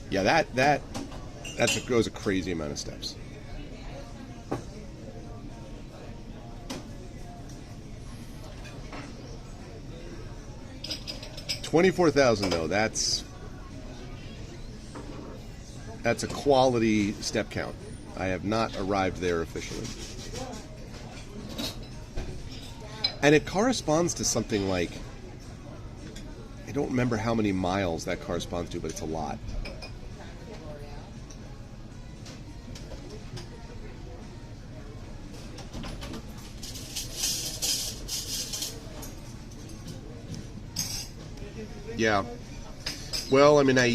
Yeah, that goes a crazy amount of steps. $24,000 though. That's a quality step count. I have not arrived there officially, and it corresponds to something like, I don't remember how many miles that corresponds to, but it's a lot. Yeah. Well, I mean, I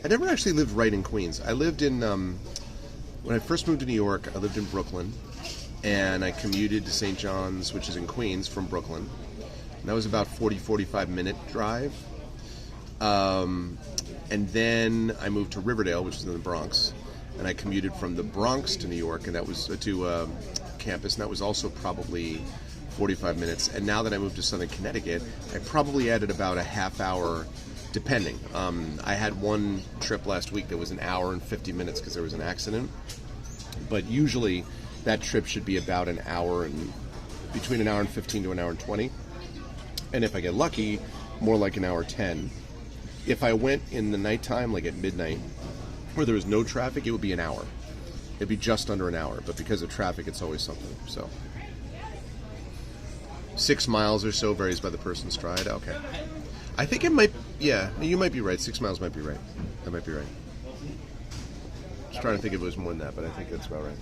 never actually lived right in Queens. I lived in, when I first moved to New York, I lived in Brooklyn, and I commuted to St. John's, which is in Queens, from Brooklyn. And that was about 45 minute drive. And then I moved to Riverdale, which is in the Bronx, and I commuted from the Bronx to New York, and that was to campus, and that was also probably 45 minutes. And now that I moved to Southern Connecticut, I probably added about a half hour, depending. I had one trip last week that was an hour and 50 minutes because there was an accident. But usually that trip should be about an hour, and between an hour and 15 to an hour and 20. And if I get lucky, more like an hour 10. If I went in the nighttime, like at midnight, where there was no traffic, it would be an hour. It'd be just under an hour, but because of traffic, it's always something. So 6 miles or so varies by the person's stride. Okay. I think it might, yeah, you might be right. 6 miles might be right. That might be right. Just trying to think if it was more than that, but I think that's about right.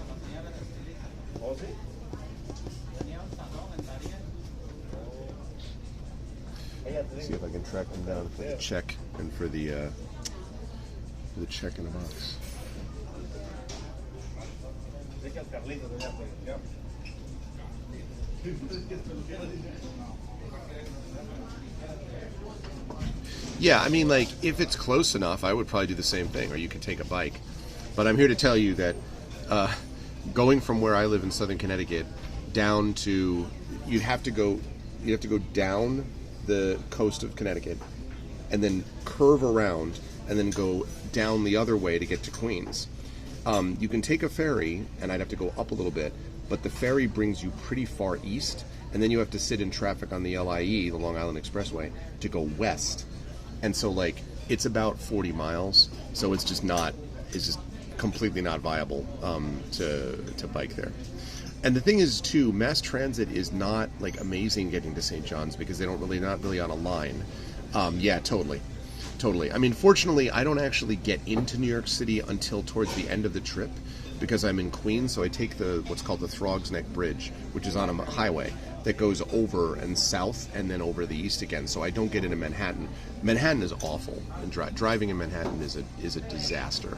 See if I can track them down for the check and for the check in the box. Yeah, I mean, like, if it's close enough, I would probably do the same thing, or you can take a bike. But I'm here to tell you that going from where I live in Southern Connecticut down to, you'd have to go down the coast of Connecticut and then curve around and then go down the other way to get to Queens. You can take a ferry, and I'd have to go up a little bit, but the ferry brings you pretty far east, and then you have to sit in traffic on the LIE, the Long Island Expressway, to go west. And so, like, it's about 40 miles, so it's just completely not viable to bike there. And the thing is, too, mass transit is not, like, amazing getting to St. John's because they're not really on a line. Yeah, totally. I mean, fortunately, I don't actually get into New York City until towards the end of the trip because I'm in Queens, so I take what's called the Throgs Neck Bridge, which is on a highway that goes over and south and then over the east again, so I don't get into Manhattan. Manhattan is awful, and driving in Manhattan is a disaster.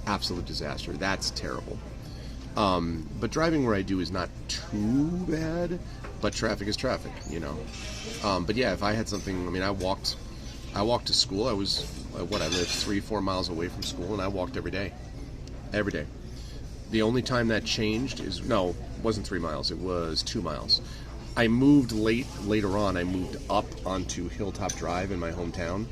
Absolute disaster. That's terrible. But driving where I do is not too bad, but traffic is traffic, you know. But yeah, if I had something, I mean, I walked to school. I lived 3-4 miles away from school, and I walked every day. The only time that changed it wasn't 3 miles, it was 2 miles. I moved later on, I moved up onto Hilltop Drive in my hometown,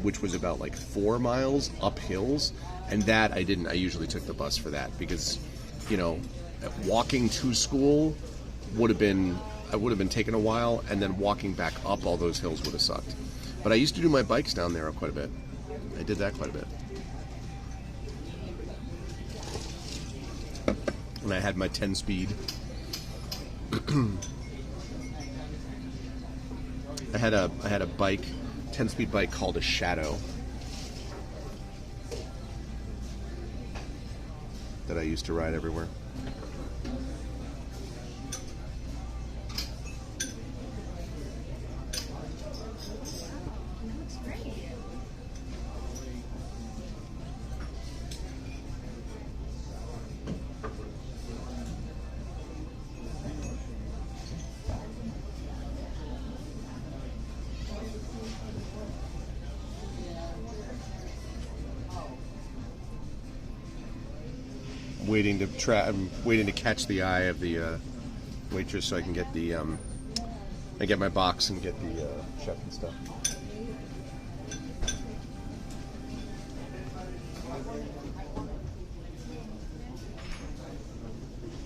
which was about like 4 miles up hills, and that I usually took the bus for that because, you know, walking to school would have been taking a while, and then walking back up all those hills would have sucked. But I used to do my bikes down there quite a bit. I did that quite a bit. And I had my 10-speed. I had a bike, 10-speed bike called a Shadow that I used to ride everywhere. I'm waiting to catch the eye of the waitress so I can get get my box and get the check and stuff.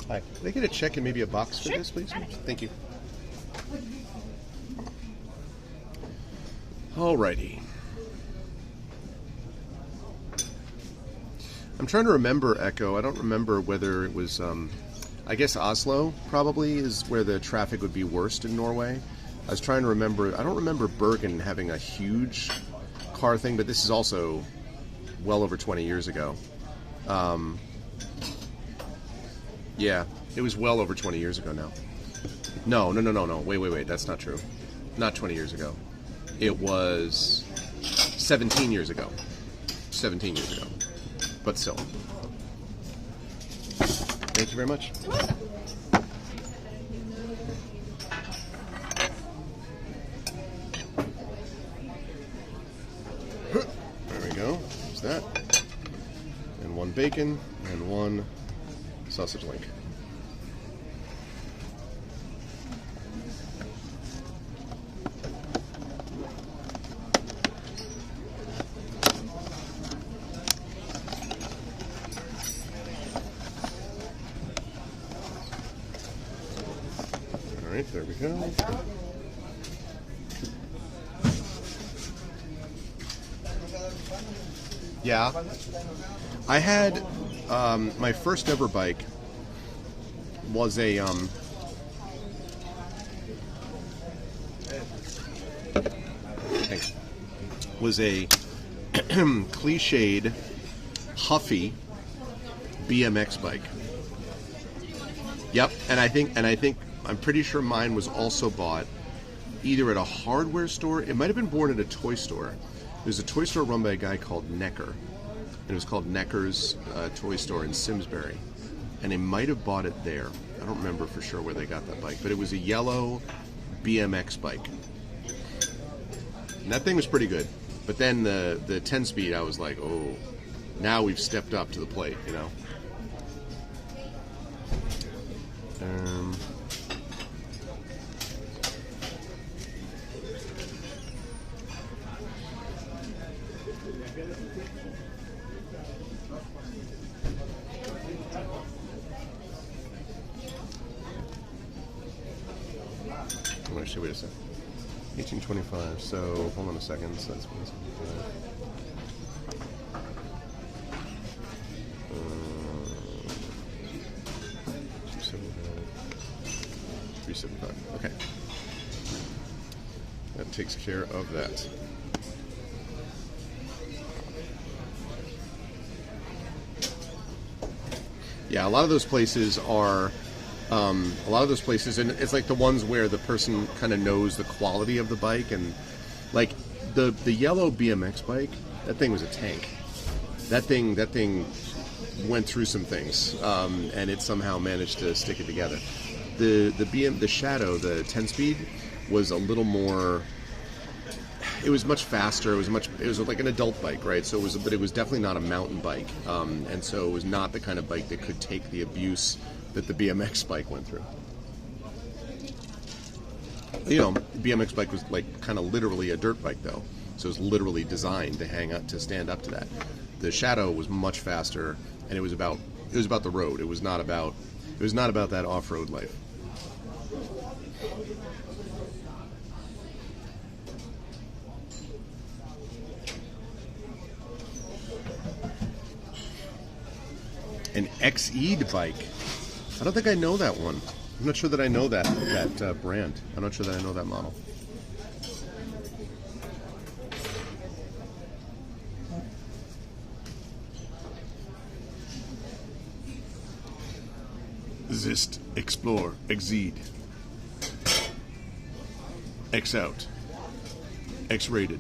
Hi, can I get a check and maybe a box for this, please? Thank you. Alrighty. I'm trying to remember Echo. I don't remember whether it was, I guess Oslo probably is where the traffic would be worst in Norway. I was trying to remember, I don't remember Bergen having a huge car thing, but this is also well over 20 years ago. Yeah, it was well over 20 years ago now. No, wait, that's not true. Not 20 years ago. It was 17 years ago. 17 years ago. But still. Thank you very much. You're welcome. There we go. There's that. And one bacon and one sausage link. There we go. Yeah. I had my first ever bike was a thanks. Was a cliched Huffy BMX bike. Yep, and I think I'm pretty sure mine was also bought either at a hardware store. It might have been bought at a toy store. There's a toy store run by a guy called Necker, and it was called Necker's Toy Store in Simsbury, and they might have bought it there. I don't remember for sure where they got that bike, but it was a yellow BMX bike, and that thing was pretty good. But then the 10-speed, I was like, oh, now we've stepped up to the plate, you know. Actually, wait a second. 1825. So hold on a second. So that's 375. Okay. That takes care of that. Yeah, a lot of those places are. And it's like the ones where the person kind of knows the quality of the bike, and like the yellow BMX bike, that thing was a tank. That thing went through some things, and it somehow managed to stick it together. The Shadow, the 10-speed, was a little more. It was much faster. It was like an adult bike, right? So but it was definitely not a mountain bike, and so it was not the kind of bike that could take the abuse that the BMX bike went through. You know, the BMX bike was like kind of literally a dirt bike, though, so it was literally designed to stand up to that. The Shadow was much faster, and it was about the road. It was not about that off-road life. An XE'd bike. I don't think I know that one. I'm not sure that I know that brand. I'm not sure that I know that model. Exist, explore, exceed. X out. X rated.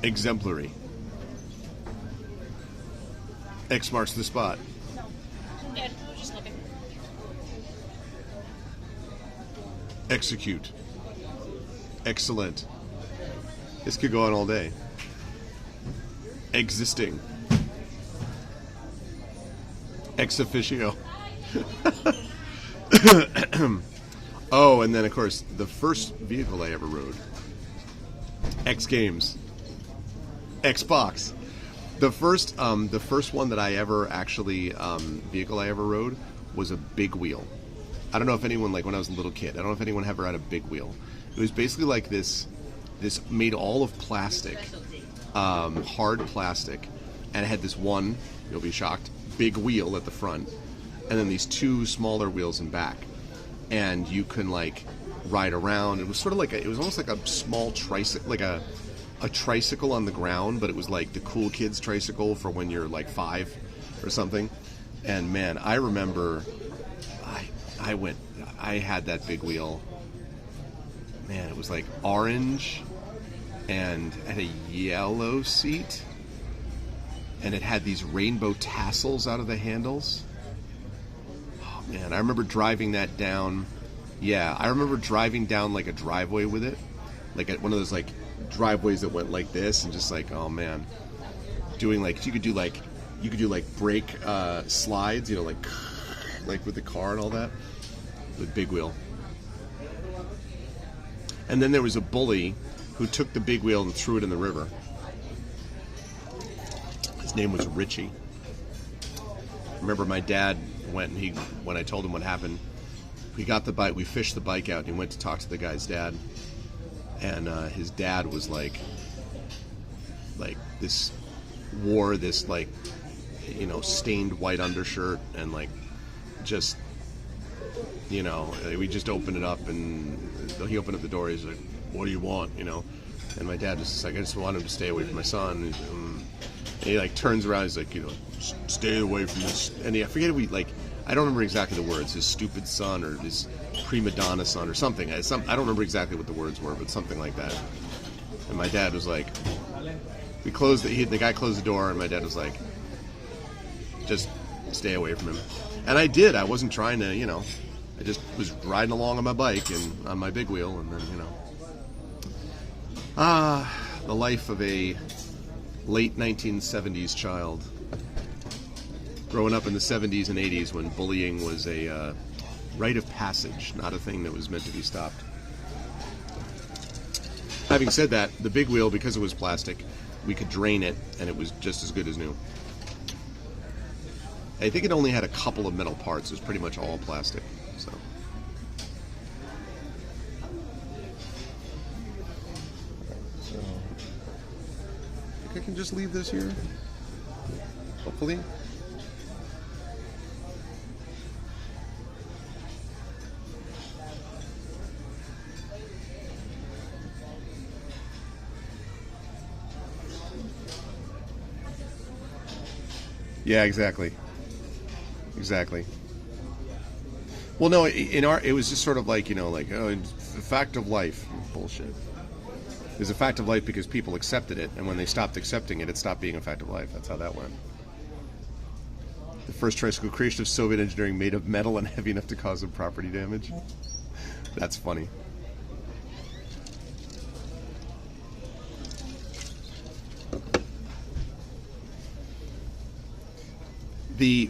Exemplary. X marks the spot. Dad, we were just looking. Execute. Excellent. This could go on all day. Existing. Ex officio. Oh, and then of course the first vehicle I ever rode. X Games. Xbox. The first one that I ever actually vehicle I ever rode was a big wheel. I don't know if anyone, like when I was a little kid, I don't know if anyone ever had a big wheel. It was basically like this made all of plastic, hard plastic, and it had this one, you'll be shocked, big wheel at the front, and then these two smaller wheels in back, and you can like ride around. It was sort of like it was almost like a small tricycle, like a tricycle on the ground, but it was like the cool kids tricycle for when you're like 5 or something. And man, I remember I had that big wheel. Man, it was like orange and had a yellow seat, and it had these rainbow tassels out of the handles. Oh man, I remember driving that down. Yeah, I remember driving down like a driveway with it, like at one of those like driveways that went like this, and just like, oh man, doing like you could do like brake slides, you know, like with the car and all that, with big wheel. And then there was a bully who took the big wheel and threw it in the river. His name was Richie. I remember my dad went, and when I told him what happened, we got the bike, we fished the bike out, and he went to talk to the guy's dad. And his dad was like wore this like, stained white undershirt and like just, we just opened it up and he opened up the door. He's like, "What do you want?" And my dad was just like, "I just want him to stay away from my son." And he like turns around. He's like, "Stay away from this." And I forget I don't remember exactly the words. His stupid son or his prima donna son or something. I don't remember exactly what the words were, but something like that. And my dad was like, the guy closed the door, and my dad was like, "Just stay away from him." And I did. I wasn't trying to, I just was riding along on my bike and on my big wheel, and then, the life of a late 1970s child. Growing up in the 70s and 80s when bullying was a rite of passage, not a thing that was meant to be stopped. Having said that, the big wheel, because it was plastic, we could drain it, and it was just as good as new. I think it only had a couple of metal parts. It was pretty much all plastic. So, I think I can just leave this here. Hopefully. Yeah, exactly. Well, no, it was just sort of like, oh, it's the fact of life. Bullshit. It was a fact of life because people accepted it, and when they stopped accepting it, it stopped being a fact of life. That's how that went. The first tricycle creation of Soviet engineering made of metal and heavy enough to cause some property damage. That's funny.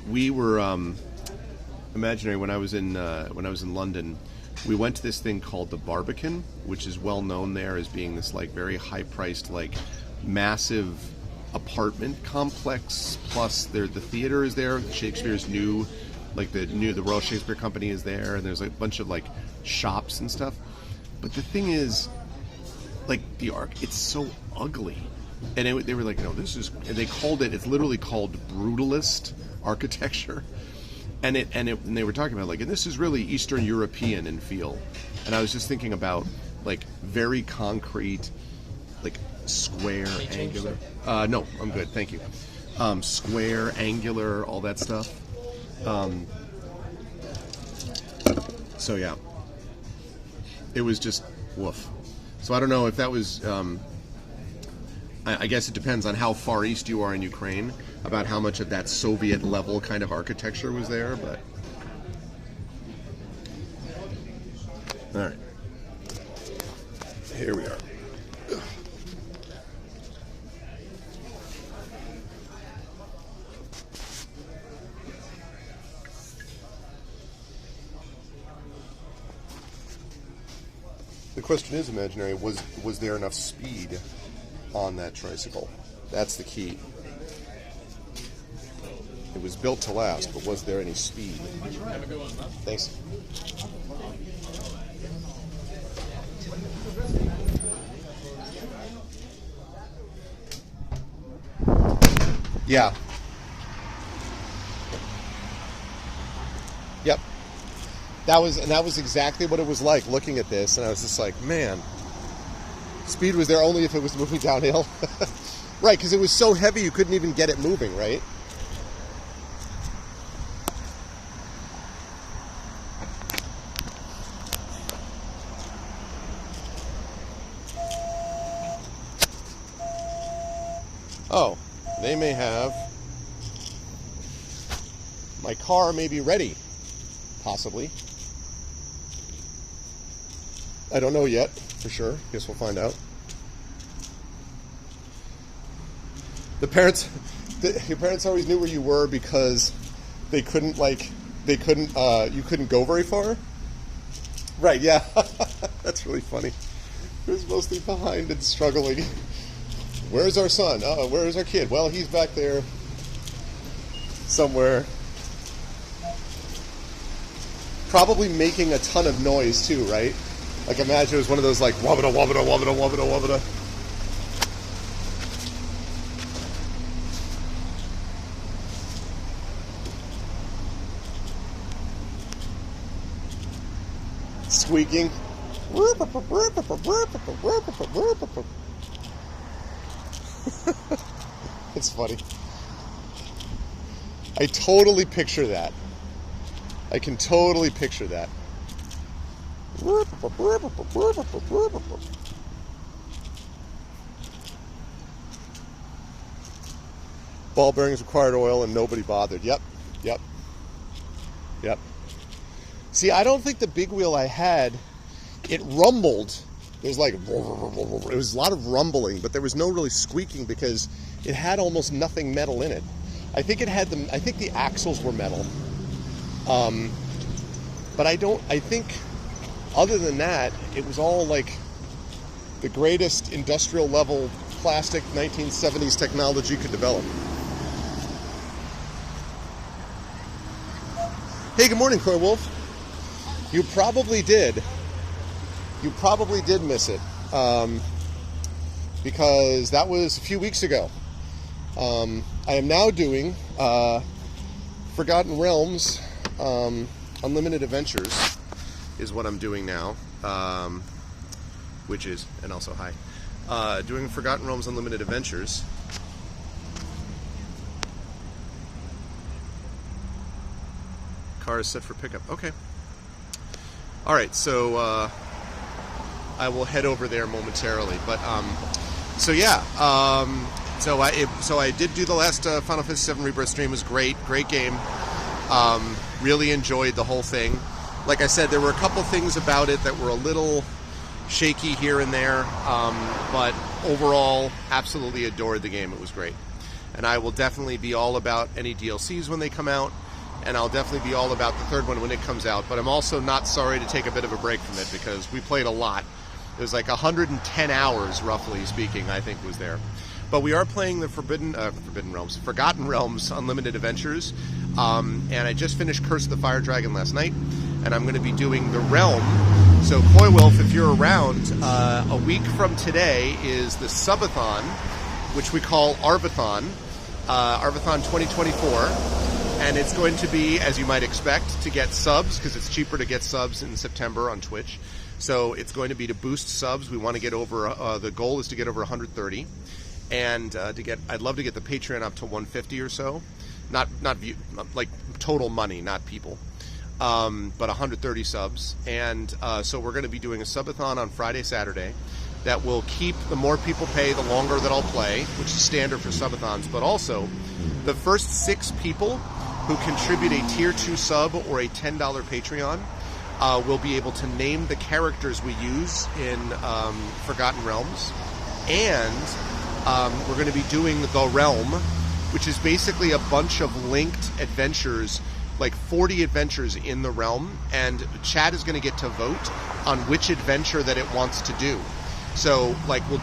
We were imaginary when I was in London. We went to this thing called the Barbican, which is well known there as being this like very high priced, like massive apartment complex. Plus, the theater is there. Shakespeare's new, the Royal Shakespeare Company is there, and there's like a bunch of like shops and stuff. But the thing is, like the it's so ugly. And they were like, no, and they called it, it's literally called brutalist architecture. And they were talking about, and this is really Eastern European in feel. And I was just thinking about, very concrete, square, angular. No, I'm good, thank you. Square, angular, all that stuff. So, yeah. It was just, woof. So I don't know if that was... I guess it depends on how far east you are in Ukraine about how much of that Soviet level kind of architecture was there, but all right, here we are. The question is, imaginary, was there enough speed on that tricycle? That's the key. It was built to last, but was there any speed? Have a good one, man. Thanks. Yeah. Yep. That was exactly what it was like looking at this, and I was just like, man. Speed was there only if it was moving downhill. Right, because it was so heavy you couldn't even get it moving, right? Oh, they may have... My car may be ready. Possibly. I don't know yet, for sure. Guess we'll find out. Your parents always knew where you were because you couldn't go very far? Right, yeah. That's really funny. He was mostly behind and struggling. Where's our son? Where's our kid? Well, he's back there somewhere. Probably making a ton of noise too, right? Like imagine it was one of those like wabada wabada wabada wabada wabada. Squeaking. It's funny. I totally picture that. I can totally picture that. Ball bearings required oil and nobody bothered. Yep. See, I don't think the big wheel I had, it rumbled. There's like, it was a lot of rumbling, but there was no really squeaking because it had almost nothing metal in it. I think the axles were metal. But I think other than that, it was all like the greatest industrial level plastic 1970s technology could develop. Hey, good morning, Coy Wolf. You probably did. You probably did miss it. Because that was a few weeks ago. I am now doing Forgotten Realms Unlimited Adventures is what I'm doing now. Which is, and also hi. Doing Forgotten Realms Unlimited Adventures. Car is set for pickup. Okay. All right, so I will head over there momentarily. But so yeah, so I did do the last Final Fantasy VII Rebirth stream. It was great game. Really enjoyed the whole thing. Like I said, there were a couple things about it that were a little shaky here and there, but overall, absolutely adored the game. It was great, and I will definitely be all about any DLCs when they come out. And I'll definitely be all about the third one when it comes out. But I'm also not sorry to take a bit of a break from it because we played a lot. It was like 110 hours, roughly speaking, I think was there. But we are playing the Forgotten Realms Unlimited Adventures. And I just finished Curse of the Fire Dragon last night. And I'm going to be doing The Realm. So Coy Wolf, if you're around, a week from today is the Subathon, which we call Arvathon. Arvathon 2024. And it's going to be, as you might expect, to get subs, because it's cheaper to get subs in September on Twitch. So it's going to be to boost subs. We want to get over, the goal is to get over 130. And I'd love to get the Patreon up to 150 or so. Not like total money, not people. But 130 subs. And so we're going to be doing a subathon on Friday, Saturday. That will keep, the more people pay, the longer that I'll play, which is standard for subathons. But also, the first 6 people who contribute a tier 2 sub or a $10 Patreon will be able to name the characters we use in Forgotten Realms. And we're going to be doing The Realm, which is basically a bunch of linked adventures, like 40 adventures in The Realm, and chat is going to get to vote on which adventure that it wants to do. So, like, we'll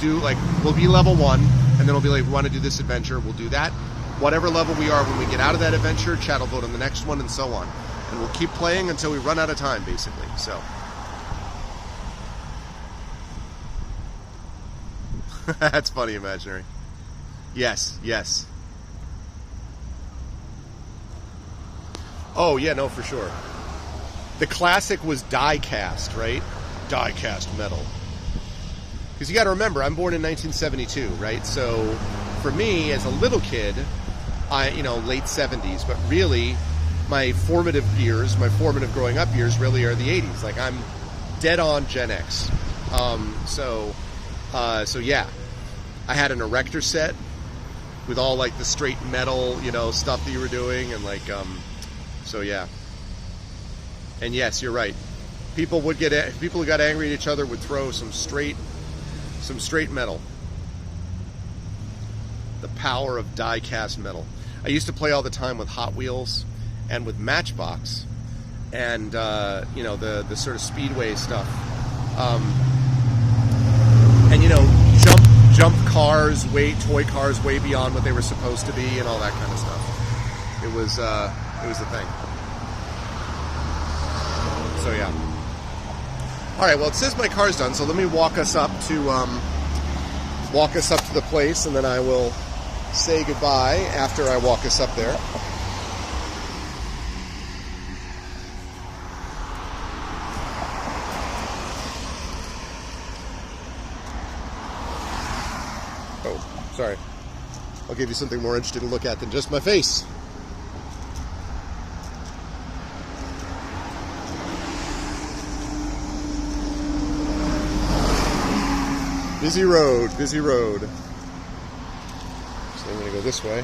be level 1, and then we'll be like, we want to do this adventure, we'll do that. Whatever level we are when we get out of that adventure, chat will vote on the next one, and so on. And we'll keep playing until we run out of time, basically. So, that's funny, Imaginary. Yes. Oh, yeah, no, for sure. The classic was die-cast, right? Die-cast metal. Because you got to remember, I'm born in 1972, right? So for me, as a little kid, late 70s, but really my formative growing up years really are the 80s. Like, I'm dead on Gen X. So yeah, I had an Erector set with all like the straight metal, stuff that you were doing, and like, so yeah. And yes, you're right. People who got angry at each other would throw some straight metal. The power of die-cast metal. I used to play all the time with Hot Wheels and with Matchbox, and the sort of speedway stuff, and jump cars, toy cars way beyond what they were supposed to be, and all that kind of stuff. It was the thing. So yeah. All right. Well, it says my car's done, so let me walk us up to the place, and then I will say goodbye after I walk us up there. Oh, sorry. I'll give you something more interesting to look at than just my face. Busy road, busy road. So I'm going to go this way.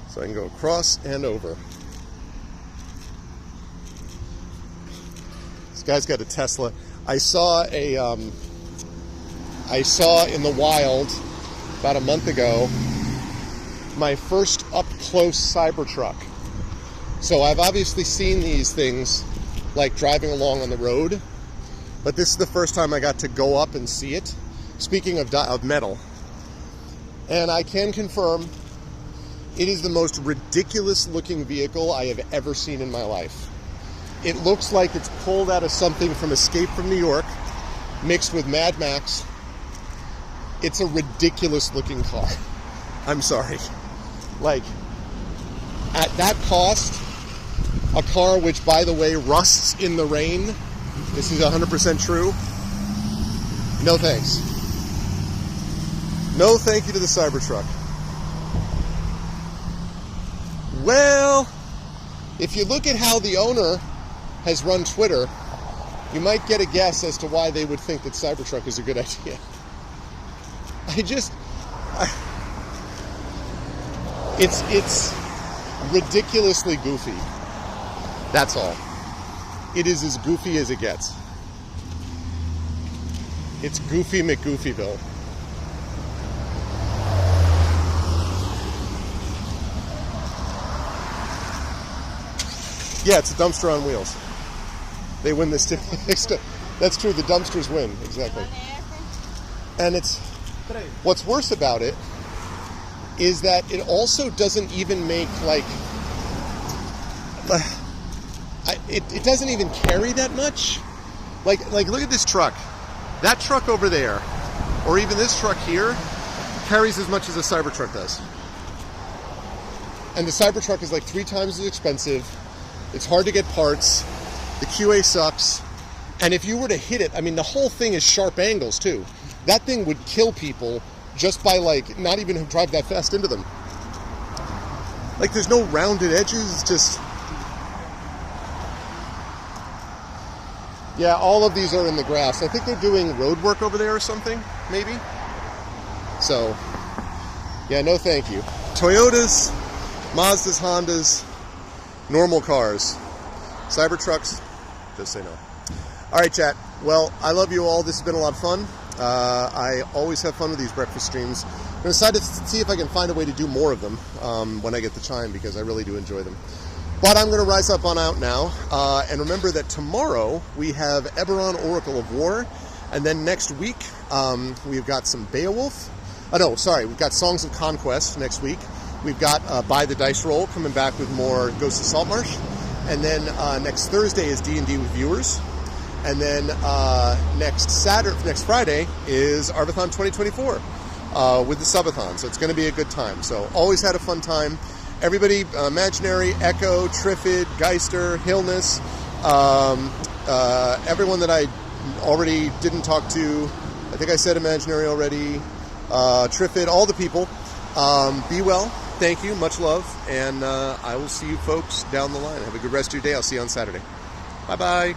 So I can go across and over. This guy's got a Tesla. I saw in the wild about a month ago my first up-close Cybertruck. So I've obviously seen these things like driving along on the road, but this is the first time I got to go up and see it. Speaking of metal, and I can confirm it is the most ridiculous looking vehicle I have ever seen in my life. It looks like it's pulled out of something from Escape from New York mixed with Mad Max. It's a ridiculous looking car. I'm sorry. Like, at that cost, a car which, by the way, rusts in the rain, this is 100% true, no thanks. No thank you to the Cybertruck. Well, if you look at how the owner has run Twitter, you might get a guess as to why they would think that Cybertruck is a good idea. It's ridiculously goofy. That's all. It is as goofy as it gets. It's Goofy McGoofyville. Yeah, it's a dumpster on wheels. They win this too. That's true, the dumpsters win, exactly. And what's worse about it is that it also doesn't even make it doesn't even carry that much. Like look at this truck. That truck over there, or even this truck here, carries as much as a Cybertruck does. And the Cybertruck is like 3 times as expensive. It's hard to get parts. The QA sucks. And if you were to hit it, I mean, the whole thing is sharp angles too. That thing would kill people just by not even drive that fast into them. Like, there's no rounded edges. It's just, yeah, all of these are in the grass. I think they're doing road work over there or something, maybe. So, yeah, no thank you. Toyotas, Mazdas, Hondas, normal cars. Cybertrucks, just say no. All right, chat. Well, I love you all. This has been a lot of fun. I always have fun with these breakfast streams. I'm going to decide to see if I can find a way to do more of them when I get the time, because I really do enjoy them. But I'm going to rise up on out now. And remember that tomorrow we have Eberron, Oracle of War. And then next week we've got some Beowulf. We've got Songs of Conquest next week. We've got By the Dice Roll coming back with more Ghosts of Saltmarsh. And then next Thursday is D&D with viewers. And then next Friday is Arvathon 2024 with the Subathon. So it's going to be a good time. So always had a fun time. Everybody, Imaginary, Echo, Triffid, Geister, Hillness, everyone that I already didn't talk to. I think I said Imaginary already. Triffid, all the people. Be well. Thank you. Much love. And I will see you folks down the line. Have a good rest of your day. I'll see you on Saturday. Bye-bye.